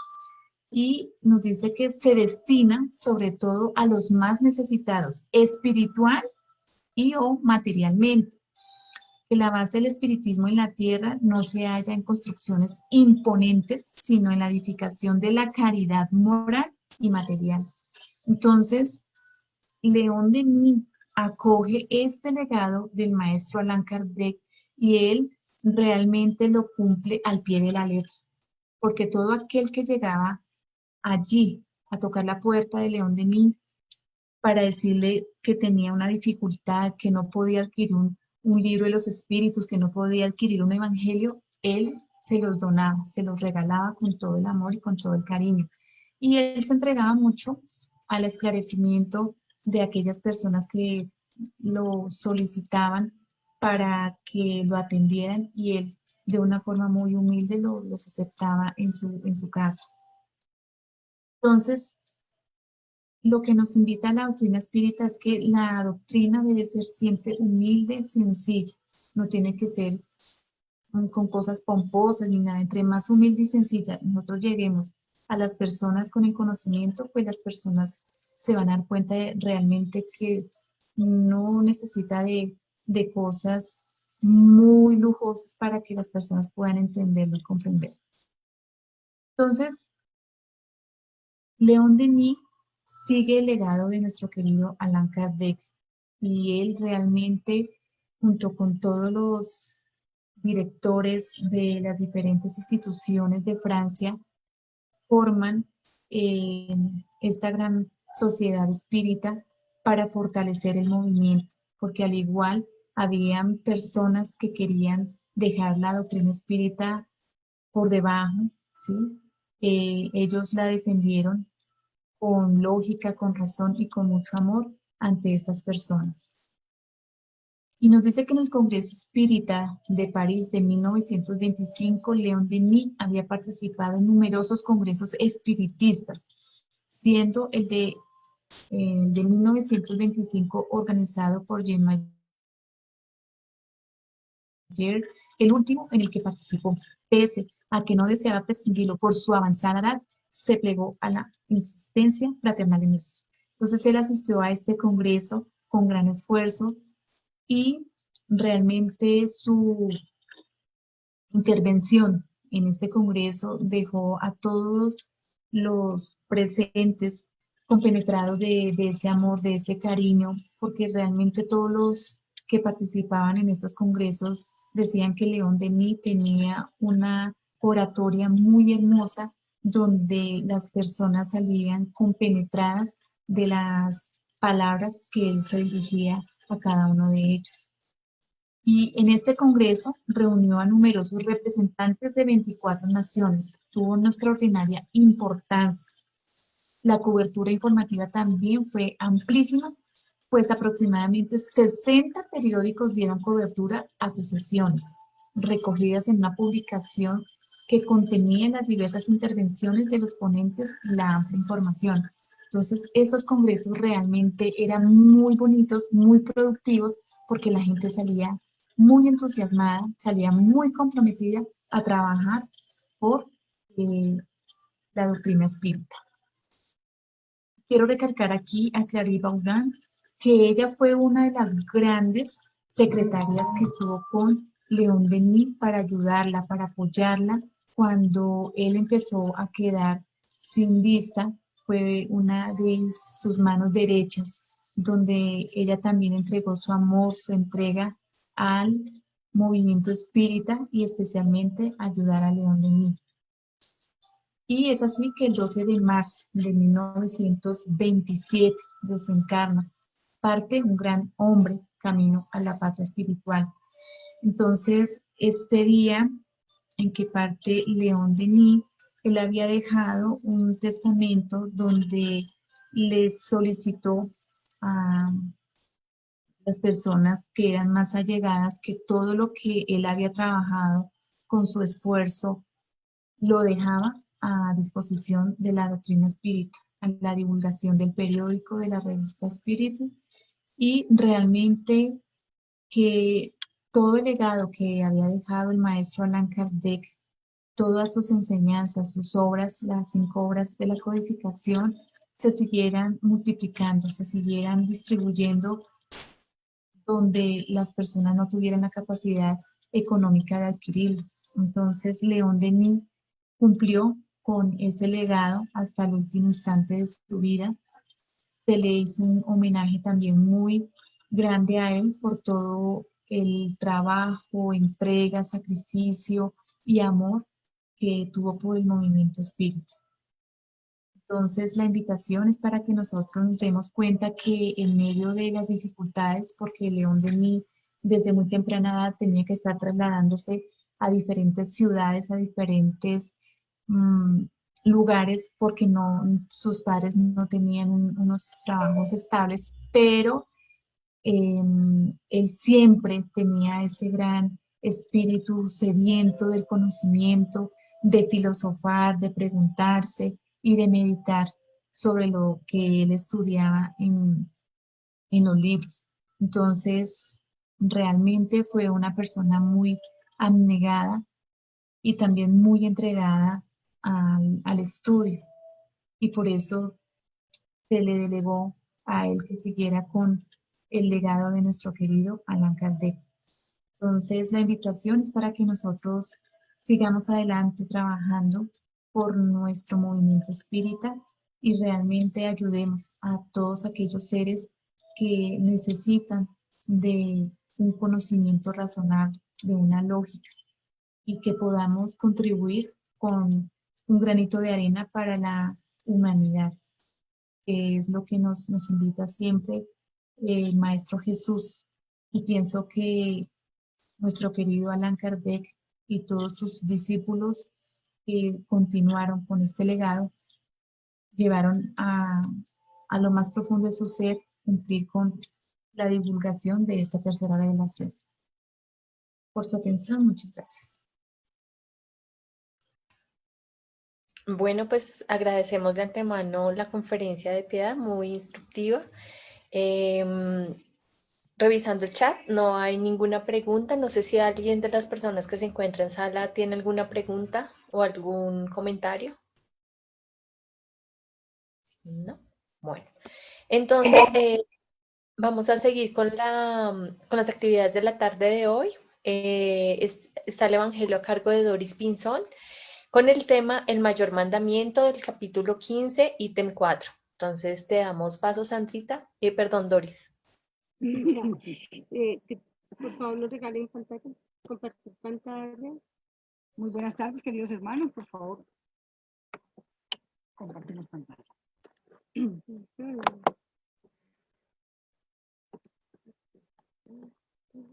Y nos dice que se destina sobre todo a los más necesitados, espiritual y o materialmente. Que la base del espiritismo en la tierra no se halla en construcciones imponentes, sino en la edificación de la caridad moral y material. Entonces, León Denis acoge este legado del maestro Allan Kardec y él realmente lo cumple al pie de la letra, porque todo aquel que llegaba allí a tocar la puerta de León Denis para decirle que tenía una dificultad, que no podía adquirir un libro de los espíritus, que no podía adquirir un evangelio, él se los donaba, se los regalaba con todo el amor y con todo el cariño. Y él se entregaba mucho al esclarecimiento de aquellas personas que lo solicitaban para que lo atendieran y él de una forma muy humilde los aceptaba en su casa. Entonces, lo que nos invita a la doctrina espírita es que la doctrina debe ser siempre humilde, sencilla, no tiene que ser con cosas pomposas ni nada. Entre más humilde y sencilla nosotros lleguemos a las personas con el conocimiento, pues las personas se van a dar cuenta de realmente que no necesita de cosas muy lujosas para que las personas puedan entenderlo y comprender. Entonces, León Denis sigue el legado de nuestro querido Allan Kardec y él realmente, junto con todos los directores de las diferentes instituciones de Francia, forman esta gran sociedad espírita para fortalecer el movimiento, porque al igual habían personas que querían dejar la doctrina espírita por debajo, ¿sí? Ellos la defendieron con lógica, con razón y con mucho amor ante estas personas. Y nos dice que en el Congreso Espírita de París de 1925, León Denis había participado en numerosos congresos espiritistas, siendo el de 1925 organizado por Jean Mayer, el último en el que participó. Pese a que no deseaba prescindirlo por su avanzada edad, se plegó a la insistencia fraternal de nosotros. Entonces él asistió a este congreso con gran esfuerzo y realmente su intervención en este congreso dejó a todos los presentes compenetrados de ese amor, de ese cariño, porque realmente todos los que participaban en estos congresos decían que León Denis tenía una oratoria muy hermosa donde las personas salían compenetradas de las palabras que él se dirigía a cada uno de ellos. Y en este congreso reunió a numerosos representantes de 24 naciones. Tuvo una extraordinaria importancia. La cobertura informativa también fue amplísima, pues aproximadamente 60 periódicos dieron cobertura a sus sesiones, recogidas en una publicación que contenía las diversas intervenciones de los ponentes y la amplia información. Entonces, estos congresos realmente eran muy bonitos, muy productivos, porque la gente salía muy entusiasmada, salía muy comprometida a trabajar por la doctrina espírita. Quiero recalcar aquí a Clary Baudin, que ella fue una de las grandes secretarias que estuvo con León Denis para ayudarla, para apoyarla cuando él empezó a quedar sin vista. Fue una de sus manos derechas, donde ella también entregó su amor, su entrega al movimiento espírita y especialmente ayudar a León Denis. Y es así que el 12 de marzo de 1927 desencarna, parte un gran hombre camino a la patria espiritual. Entonces, este día en que parte León Denis, él había dejado un testamento donde le solicitó a las personas que eran más allegadas que todo lo que él había trabajado con su esfuerzo lo dejaba a disposición de la doctrina espírita, a la divulgación del periódico, de la revista Espíritu, y realmente que todo el legado que había dejado el maestro Allan Kardec, todas sus enseñanzas, sus obras, las 5 obras de la codificación, se siguieran multiplicando, se siguieran distribuyendo donde las personas no tuvieran la capacidad económica de adquirirlo. Entonces, León Denis cumplió con ese legado hasta el último instante de su vida. Se le hizo un homenaje también muy grande a él por todo el trabajo, entrega, sacrificio y amor que tuvo por el movimiento espírita. Entonces, la invitación es para que nosotros nos demos cuenta que en medio de las dificultades, porque León Denis desde muy temprana edad tenía que estar trasladándose a diferentes ciudades, a diferentes lugares, porque no, sus padres no tenían unos trabajos estables, pero él siempre tenía ese gran espíritu sediento del conocimiento, de filosofar, de preguntarse y de meditar sobre lo que él estudiaba en los libros. Entonces, realmente fue una persona muy abnegada y también muy entregada al estudio. Y por eso se le delegó a él que siguiera con el legado de nuestro querido Allan Kardec. Entonces, la invitación es para que nosotros sigamos adelante trabajando por nuestro movimiento espírita y realmente ayudemos a todos aquellos seres que necesitan de un conocimiento razonable, de una lógica, y que podamos contribuir con un granito de arena para la humanidad, que es lo que nos invita siempre el Maestro Jesús. Y pienso que nuestro querido Allan Kardec y todos sus discípulos que continuaron con este legado, llevaron a lo más profundo de su ser cumplir con la divulgación de esta tercera revelación. Por su atención, muchas gracias. Bueno, pues agradecemos de antemano la conferencia de Piedad, muy instructiva. Em, Revisando el chat, no hay ninguna pregunta. No sé si alguien de las personas que se encuentra en sala tiene alguna pregunta o algún comentario. No. Bueno, entonces vamos a seguir con las actividades de la tarde de hoy. Está el Evangelio a cargo de Doris Pinzón con el tema El mayor mandamiento del capítulo 15, ítem 4. Entonces te damos paso, Sandrita. Perdón, Doris. Por favor, nos regalen pantalla, compartir pantalla. Muy buenas tardes, queridos hermanos, por favor, compartimos pantalla.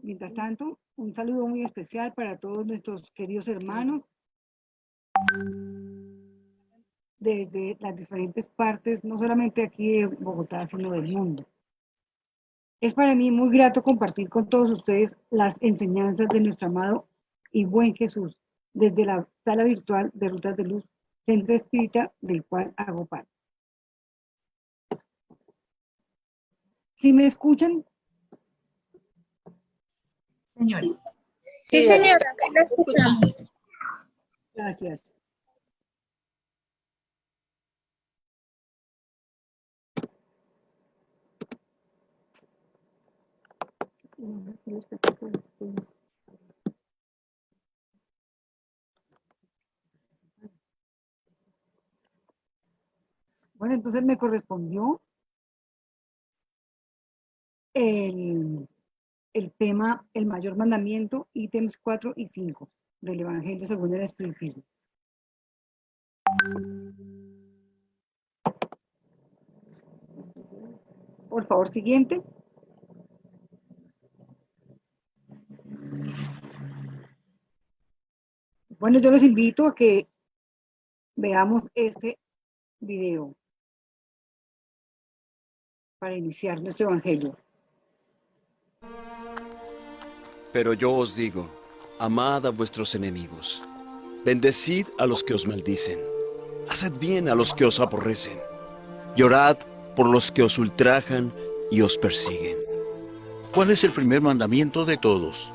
Mientras tanto, un saludo muy especial para todos nuestros queridos hermanos desde las diferentes partes, no solamente aquí de Bogotá, sino del mundo. Es para mí muy grato compartir con todos ustedes las enseñanzas de nuestro amado y buen Jesús desde la sala virtual de Rutas de Luz, centro espírita del cual hago parte. ¿Sí me escuchan? Señora. Sí, señora, sí la escuchamos. Gracias. Bueno, entonces me correspondió el tema, el mayor mandamiento, ítems 4 y 5 del Evangelio según el Espiritismo. Por favor, siguiente. Bueno, yo los invito a que veamos este video para iniciar nuestro Evangelio. Pero yo os digo, amad a vuestros enemigos, bendecid a los que os maldicen, haced bien a los que os aborrecen, y orad por los que os ultrajan y os persiguen. ¿Cuál es el primer mandamiento de todos?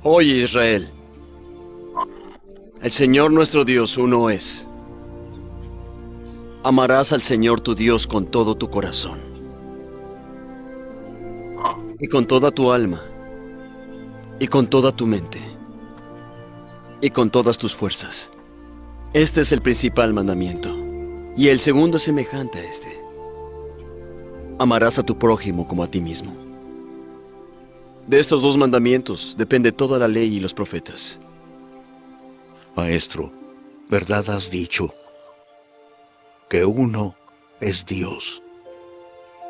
Oye, Israel, el Señor nuestro Dios uno es. Amarás al Señor tu Dios con todo tu corazón, y con toda tu alma, y con toda tu mente, y con todas tus fuerzas. Este es el principal mandamiento, y el segundo es semejante a este. Amarás a tu prójimo como a ti mismo. De estos dos mandamientos depende toda la ley y los profetas. Maestro, verdad has dicho, que uno es Dios,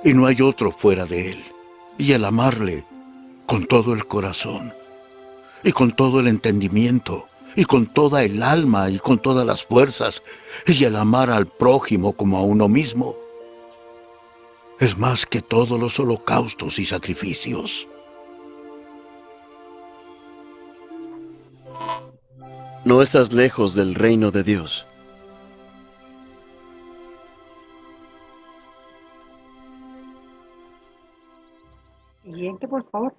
y no hay otro fuera de Él. Y el amarle con todo el corazón, y con todo el entendimiento, y con toda el alma, y con todas las fuerzas, y el amar al prójimo como a uno mismo, es más que todos los holocaustos y sacrificios. No estás lejos del reino de Dios. Siguiente, por favor.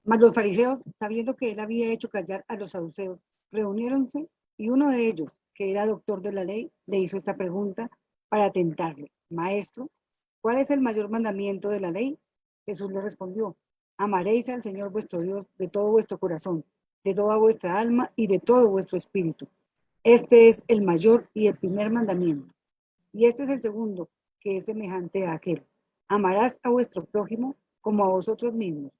Mas los fariseos, sabiendo que él había hecho callar a los saduceos, reuniéronse, y uno de ellos, que era doctor de la ley, le hizo esta pregunta para tentarle: Maestro, ¿cuál es el mayor mandamiento de la ley? Jesús le respondió: amaréis al Señor vuestro Dios de todo vuestro corazón, de toda vuestra alma y de todo vuestro espíritu. Este es el mayor y el primer mandamiento. Y este es el segundo, que es semejante a aquel: amarás a vuestro prójimo como a vosotros mismos.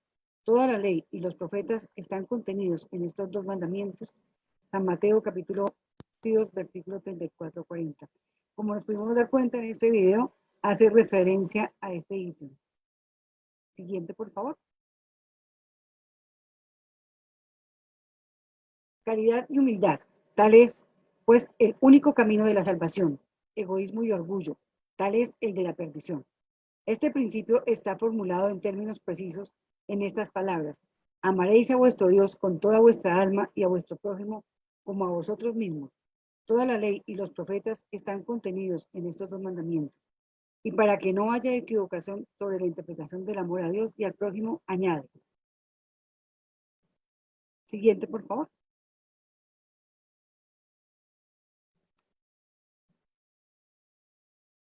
Toda la ley y los profetas están contenidos en estos dos mandamientos. San Mateo capítulo 2, versículo 34-40. Como nos pudimos dar cuenta en este video, hace referencia a este ítem. Siguiente, por favor. Caridad y humildad, tal es, pues, el único camino de la salvación. Egoísmo y orgullo, tal es el de la perdición. Este principio está formulado en términos precisos en estas palabras: amaréis a vuestro Dios con toda vuestra alma y a vuestro prójimo como a vosotros mismos. Toda la ley y los profetas están contenidos en estos dos mandamientos. Y para que no haya equivocación sobre la interpretación del amor a Dios y al prójimo, añade. Siguiente, por favor.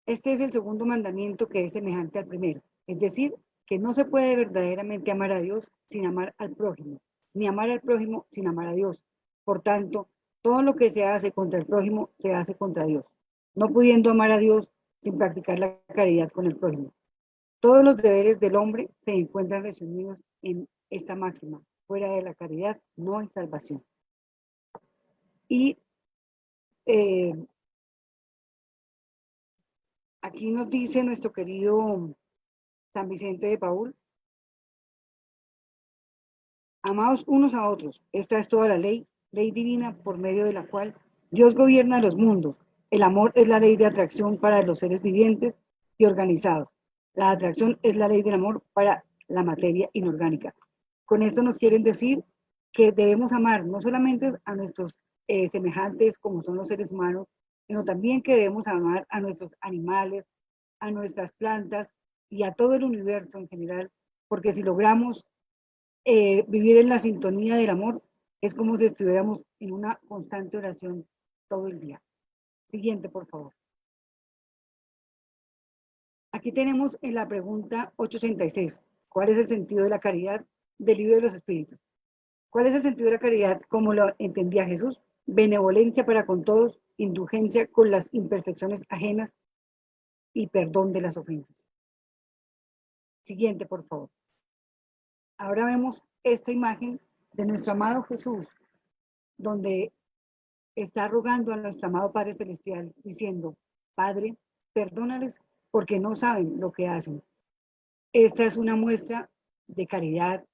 Este es el segundo mandamiento, que es semejante al primero, es decir, que no se puede verdaderamente amar a Dios sin amar al prójimo, ni amar al prójimo sin amar a Dios. Por tanto, todo lo que se hace contra el prójimo se hace contra Dios, no pudiendo amar a Dios sin practicar la caridad con el prójimo. Todos los deberes del hombre se encuentran resumidos en esta máxima: fuera de la caridad no hay salvación. Y aquí nos dice nuestro querido San Vicente de Paúl: amaos unos a otros, esta es toda la ley, ley divina por medio de la cual Dios gobierna los mundos. El amor es la ley de atracción para los seres vivientes y organizados. La atracción es la ley del amor para la materia inorgánica. Con esto nos quieren decir que debemos amar no solamente a nuestros semejantes como son los seres humanos, sino también que debemos amar a nuestros animales, a nuestras plantas y a todo el universo en general, porque si logramos vivir en la sintonía del amor, es como si estuviéramos en una constante oración todo el día. Siguiente, por favor. Aquí tenemos en la pregunta 886, ¿cuál es el sentido de la caridad del libro de los Espíritus? ¿Cuál es el sentido de la caridad como lo entendía Jesús? Benevolencia para con todos, indulgencia con las imperfecciones ajenas y perdón de las ofensas. Siguiente, por favor. Ahora vemos esta imagen de nuestro amado Jesús, donde está rogando a nuestro amado Padre Celestial, diciendo: Padre, perdónales porque no saben lo que hacen. Esta es una muestra de caridad,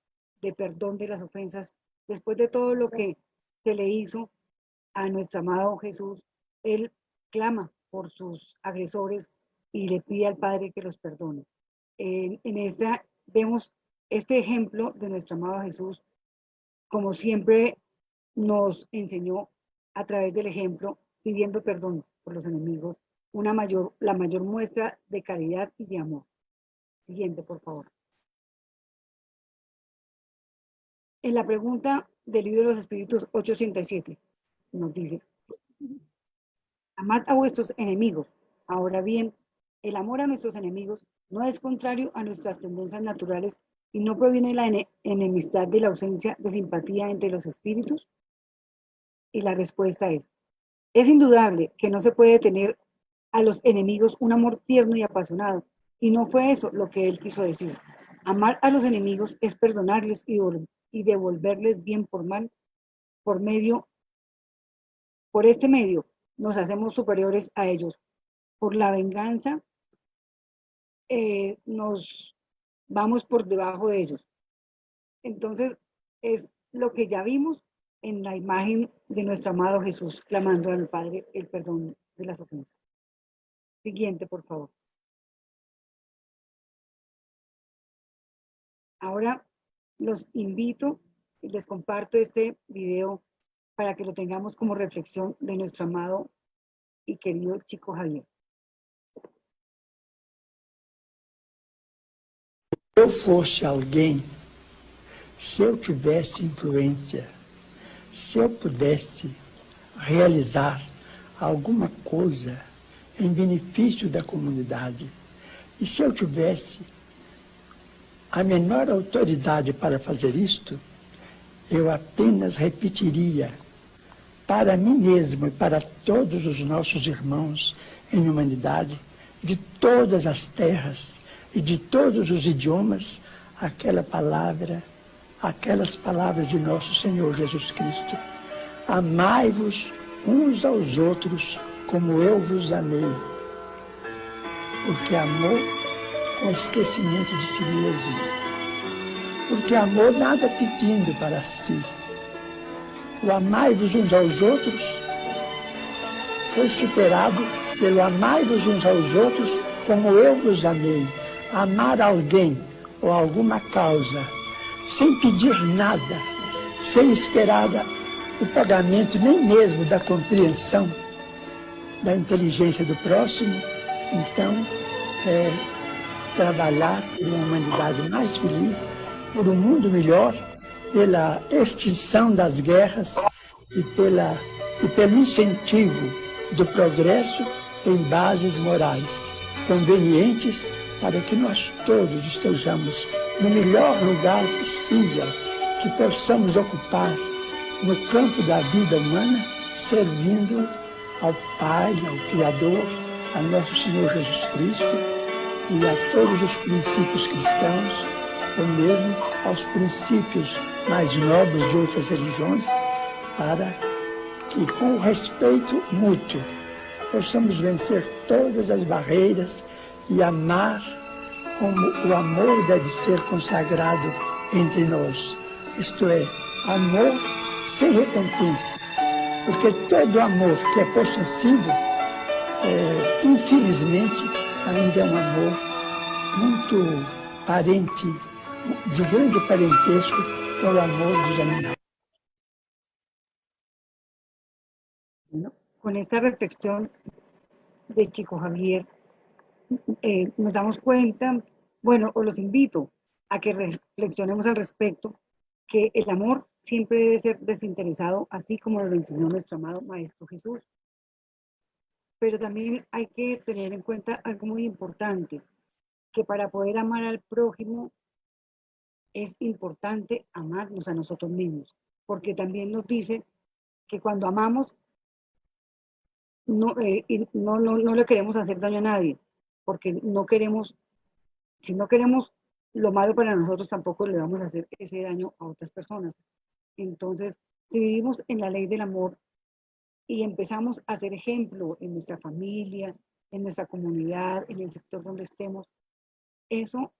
de perdón de las ofensas. Después de todo lo que se le hizo a nuestro amado Jesús, Él clama por sus agresores y le pide al Padre que los perdone. En esta vemos este ejemplo de nuestro amado Jesús, como siempre nos enseñó a través del ejemplo, pidiendo perdón por los enemigos, la mayor muestra de caridad y de amor. Siguiente, por favor. En la pregunta del libro de los Espíritus 887 nos dice: amad a vuestros enemigos. Ahora bien, el amor a nuestros enemigos no es contrario a nuestras tendencias naturales y no proviene de la enemistad de la ausencia de simpatía entre los espíritus. Y la respuesta es indudable que no se puede tener a los enemigos un amor tierno y apasionado, y no fue eso lo que él quiso decir. Amar a los enemigos es perdonarles y devolverles bien por mal. Por este medio nos hacemos superiores a ellos. Por la venganza nos vamos por debajo de ellos. Entonces es lo que ya vimos en la imagen de nuestro amado Jesús, clamando al Padre el perdón de las ofensas. Siguiente, por favor. Ahora los invito y les comparto este video para que lo tengamos como reflexión de nuestro amado y querido Chico Javier. Se eu fosse alguém, se eu tivesse influência, se eu pudesse realizar alguma coisa em benefício da comunidade, e se eu tivesse a menor autoridade para fazer isto, eu apenas repetiria para mim mesmo e para todos os nossos irmãos em humanidade, de todas as terras e de todos os idiomas, aquela palavra aquelas palavras de nosso Senhor Jesus Cristo. Amai-vos uns aos outros como eu vos amei. Porque amor com esquecimento de si mesmo. Porque amor nada pedindo para si. O amai-vos uns aos outros foi superado pelo amai-vos uns aos outros como eu vos amei. Amar alguém ou alguma causa sem pedir nada, sem esperar o pagamento nem mesmo da compreensão da inteligência do próximo, então trabalhar por uma humanidade mais feliz, por um mundo melhor, pela extinção das guerras e pelo incentivo do progresso em bases morais convenientes para que nós todos estejamos no melhor lugar possível que possamos ocupar no campo da vida humana, servindo ao Pai, ao Criador, a nosso Senhor Jesus Cristo e a todos os princípios cristãos, ou mesmo aos princípios mais nobres de outras religiões, para que, com o respeito mútuo, possamos vencer todas as barreiras e amar como o amor deve ser consagrado entre nós. Isto é, amor sem recompensa. Porque todo amor que é possessivo, infelizmente, ainda é um amor muito parente, de grande parentesco com o amor dos animais. Bueno, con esta reflexión de Chico Javier, nos damos cuenta, bueno, os los invito a que reflexionemos al respecto, que el amor siempre debe ser desinteresado, así como lo enseñó nuestro amado Maestro Jesús. Pero también hay que tener en cuenta algo muy importante, que para poder amar al prójimo es importante amarnos a nosotros mismos, porque también nos dice que cuando amamos no le queremos hacer daño a nadie, porque no queremos, si no queremos lo malo para nosotros, tampoco le vamos a hacer ese daño a otras personas. Entonces, si vivimos en la ley del amor y empezamos a ser ejemplo en nuestra familia, en nuestra comunidad, en el sector donde estemos, eso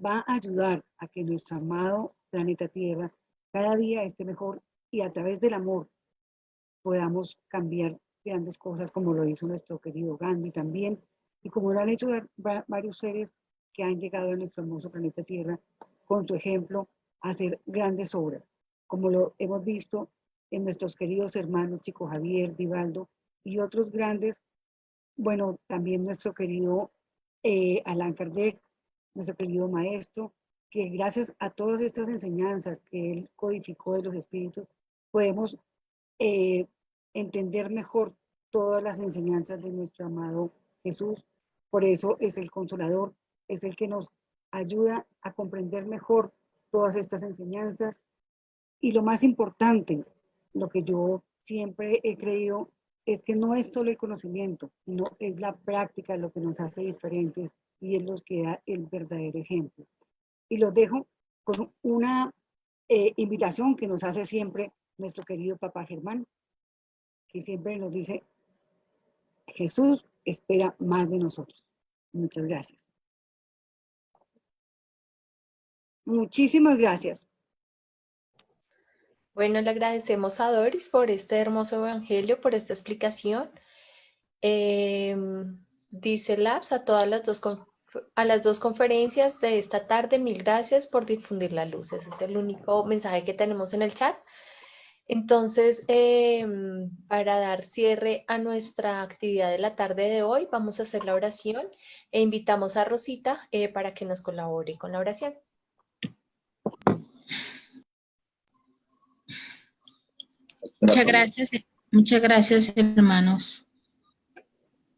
va a ayudar a que nuestro amado planeta Tierra cada día esté mejor y a través del amor podamos cambiar grandes cosas como lo hizo nuestro querido Gandhi también y como lo han hecho varios seres que han llegado a nuestro hermoso planeta Tierra con su ejemplo a hacer grandes obras, como lo hemos visto en nuestros queridos hermanos Chico Javier, Vivaldo y otros grandes, bueno, también nuestro querido Allan Kardec, nuestro querido maestro, que gracias a todas estas enseñanzas que él codificó de los espíritus, podemos entender mejor todas las enseñanzas de nuestro amado Jesús. Por eso es el Consolador, es el que nos ayuda a comprender mejor todas estas enseñanzas. Y lo más importante, lo que yo siempre he creído, es que no es solo el conocimiento, sino es la práctica lo que nos hace diferentes y es lo que da el verdadero ejemplo. Y los dejo con una invitación que nos hace siempre nuestro querido Papá Germán, que siempre nos dice, Jesús espera más de nosotros. Muchas gracias. Muchísimas gracias. Bueno, le agradecemos a Doris por este hermoso evangelio, por esta explicación. Dice Labs a las dos conferencias de esta tarde, mil gracias por difundir la luz. Ese es el único mensaje que tenemos en el chat. Entonces, para dar cierre a nuestra actividad de la tarde de hoy, vamos a hacer la oración e invitamos a Rosita para que nos colabore con la oración. Muchas gracias, hermanos.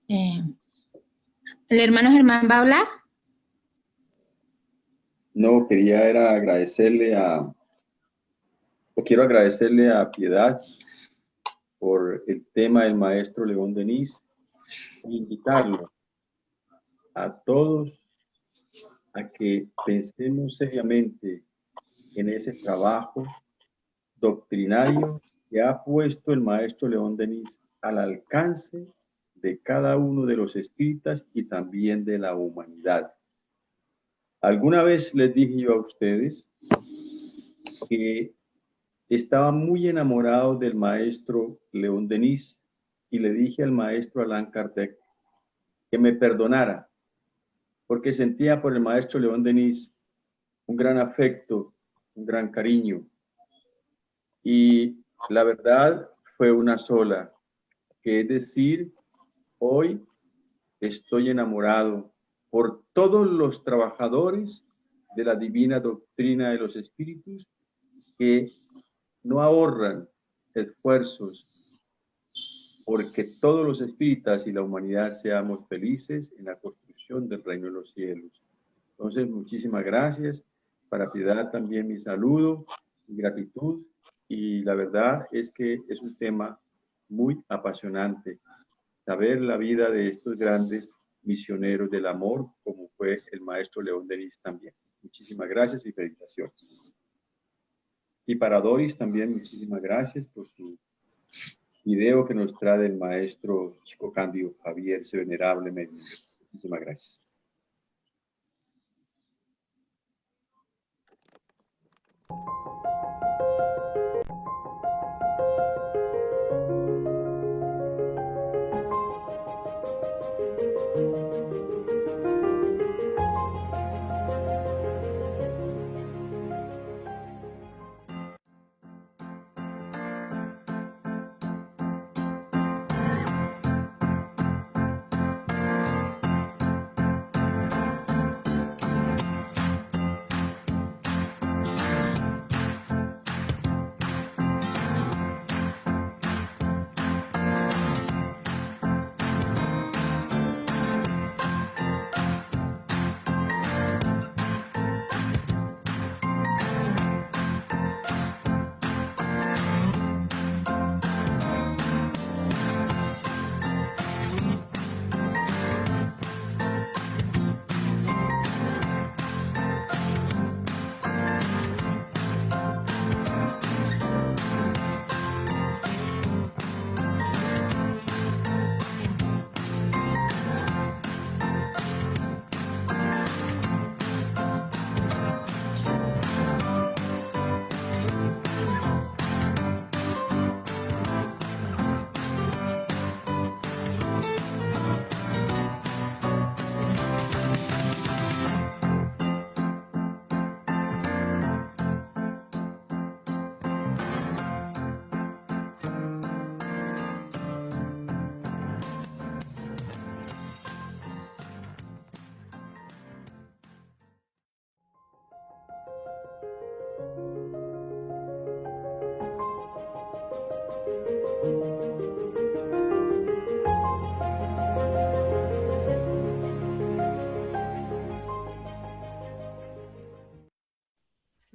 ¿El hermano Germán va a hablar? No, quería agradecerle quiero agradecerle a Piedad por el tema del maestro León Denis e invitarlo a todos a que pensemos seriamente en ese trabajo doctrinario que ha puesto el maestro León Denis al alcance de cada uno de los espíritas y también de la humanidad. Alguna vez les dije yo a ustedes que estaba muy enamorado del maestro León Denis y le dije al maestro Allan Kardec que me perdonara porque sentía por el maestro León Denis un gran afecto, un gran cariño. Y la verdad fue una sola, que es decir, hoy estoy enamorado por todos los trabajadores de la divina doctrina de los espíritus que no ahorran esfuerzos porque todos los espíritas y la humanidad seamos felices en la construcción del reino de los cielos. Entonces, muchísimas gracias. Para Piedad también mi saludo y gratitud. Y la verdad es que es un tema muy apasionante. Saber la vida de estos grandes misioneros del amor, como fue el maestro León Denis también. Muchísimas gracias y felicitaciones. Y para Doris también muchísimas gracias por su video que nos trae el maestro Chico Cándido Javier, ese venerable medio. Muchísimas gracias.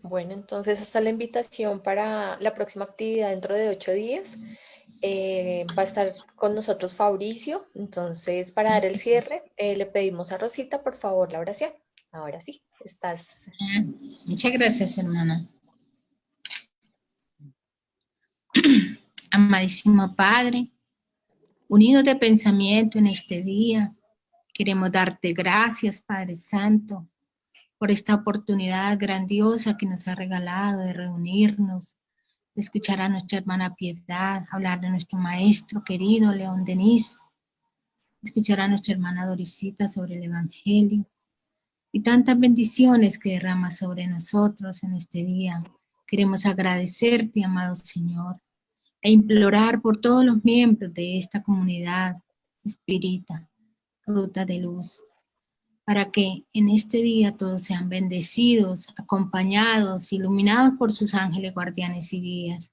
Bueno, entonces está la invitación para la próxima actividad dentro de 8 días. Va a estar con nosotros Fabricio. Entonces, para dar el cierre, le pedimos a Rosita, por favor, la oración. Ahora sí, estás. Muchas gracias, hermana. Amadísimo Padre, unidos de pensamiento en este día, queremos darte gracias, Padre Santo, por esta oportunidad grandiosa que nos ha regalado de reunirnos, de escuchar a nuestra hermana Piedad, hablar de nuestro maestro querido León Denis, escuchar a nuestra hermana Dorisita sobre el Evangelio y tantas bendiciones que derrama sobre nosotros en este día. Queremos agradecerte, amado Señor, e implorar por todos los miembros de esta comunidad espírita, Ruta de Luz, para que en este día todos sean bendecidos, acompañados, iluminados por sus ángeles guardianes y guías,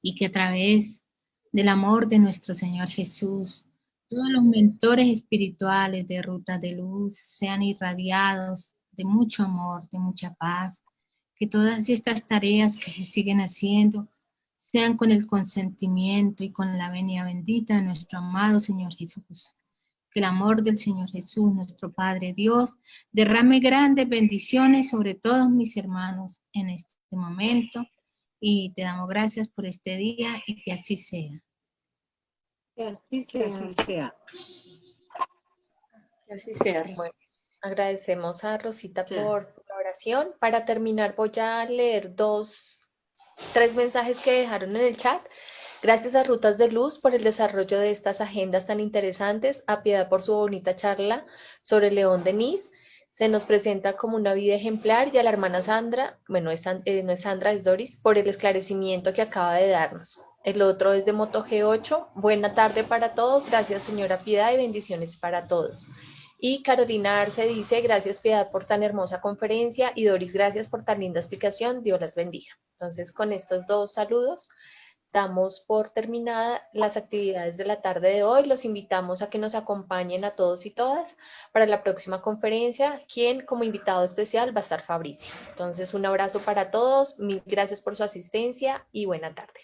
y que a través del amor de nuestro Señor Jesús, todos los mentores espirituales de Ruta de Luz sean irradiados de mucho amor, de mucha paz, que todas estas tareas que se siguen haciendo sean con el consentimiento y con la venia bendita de nuestro amado Señor Jesús, que el amor del Señor Jesús, nuestro Padre Dios, derrame grandes bendiciones sobre todos mis hermanos en este momento. Y te damos gracias por este día y que así sea. Que así sea. Que así sea. Bueno, agradecemos a Rosita por la oración. Para terminar, voy a leer tres mensajes que dejaron en el chat. Gracias a Rutas de Luz por el desarrollo de estas agendas tan interesantes, a Piedad por su bonita charla sobre León Denis. Se nos presenta como una vida ejemplar, y a la hermana Sandra, bueno, no es Sandra, es Doris, por el esclarecimiento que acaba de darnos. El otro es de Moto G8. Buena tarde para todos. Gracias, señora Piedad, y bendiciones para todos. Y Carolina Arce dice, gracias Piedad por tan hermosa conferencia, y Doris, gracias por tan linda explicación, Dios las bendiga. Entonces, con estos dos saludos, damos por terminada las actividades de la tarde de hoy. Los invitamos a que nos acompañen a todos y todas para la próxima conferencia, quien como invitado especial va a estar Fabricio. Entonces, un abrazo para todos, mil gracias por su asistencia y buena tarde.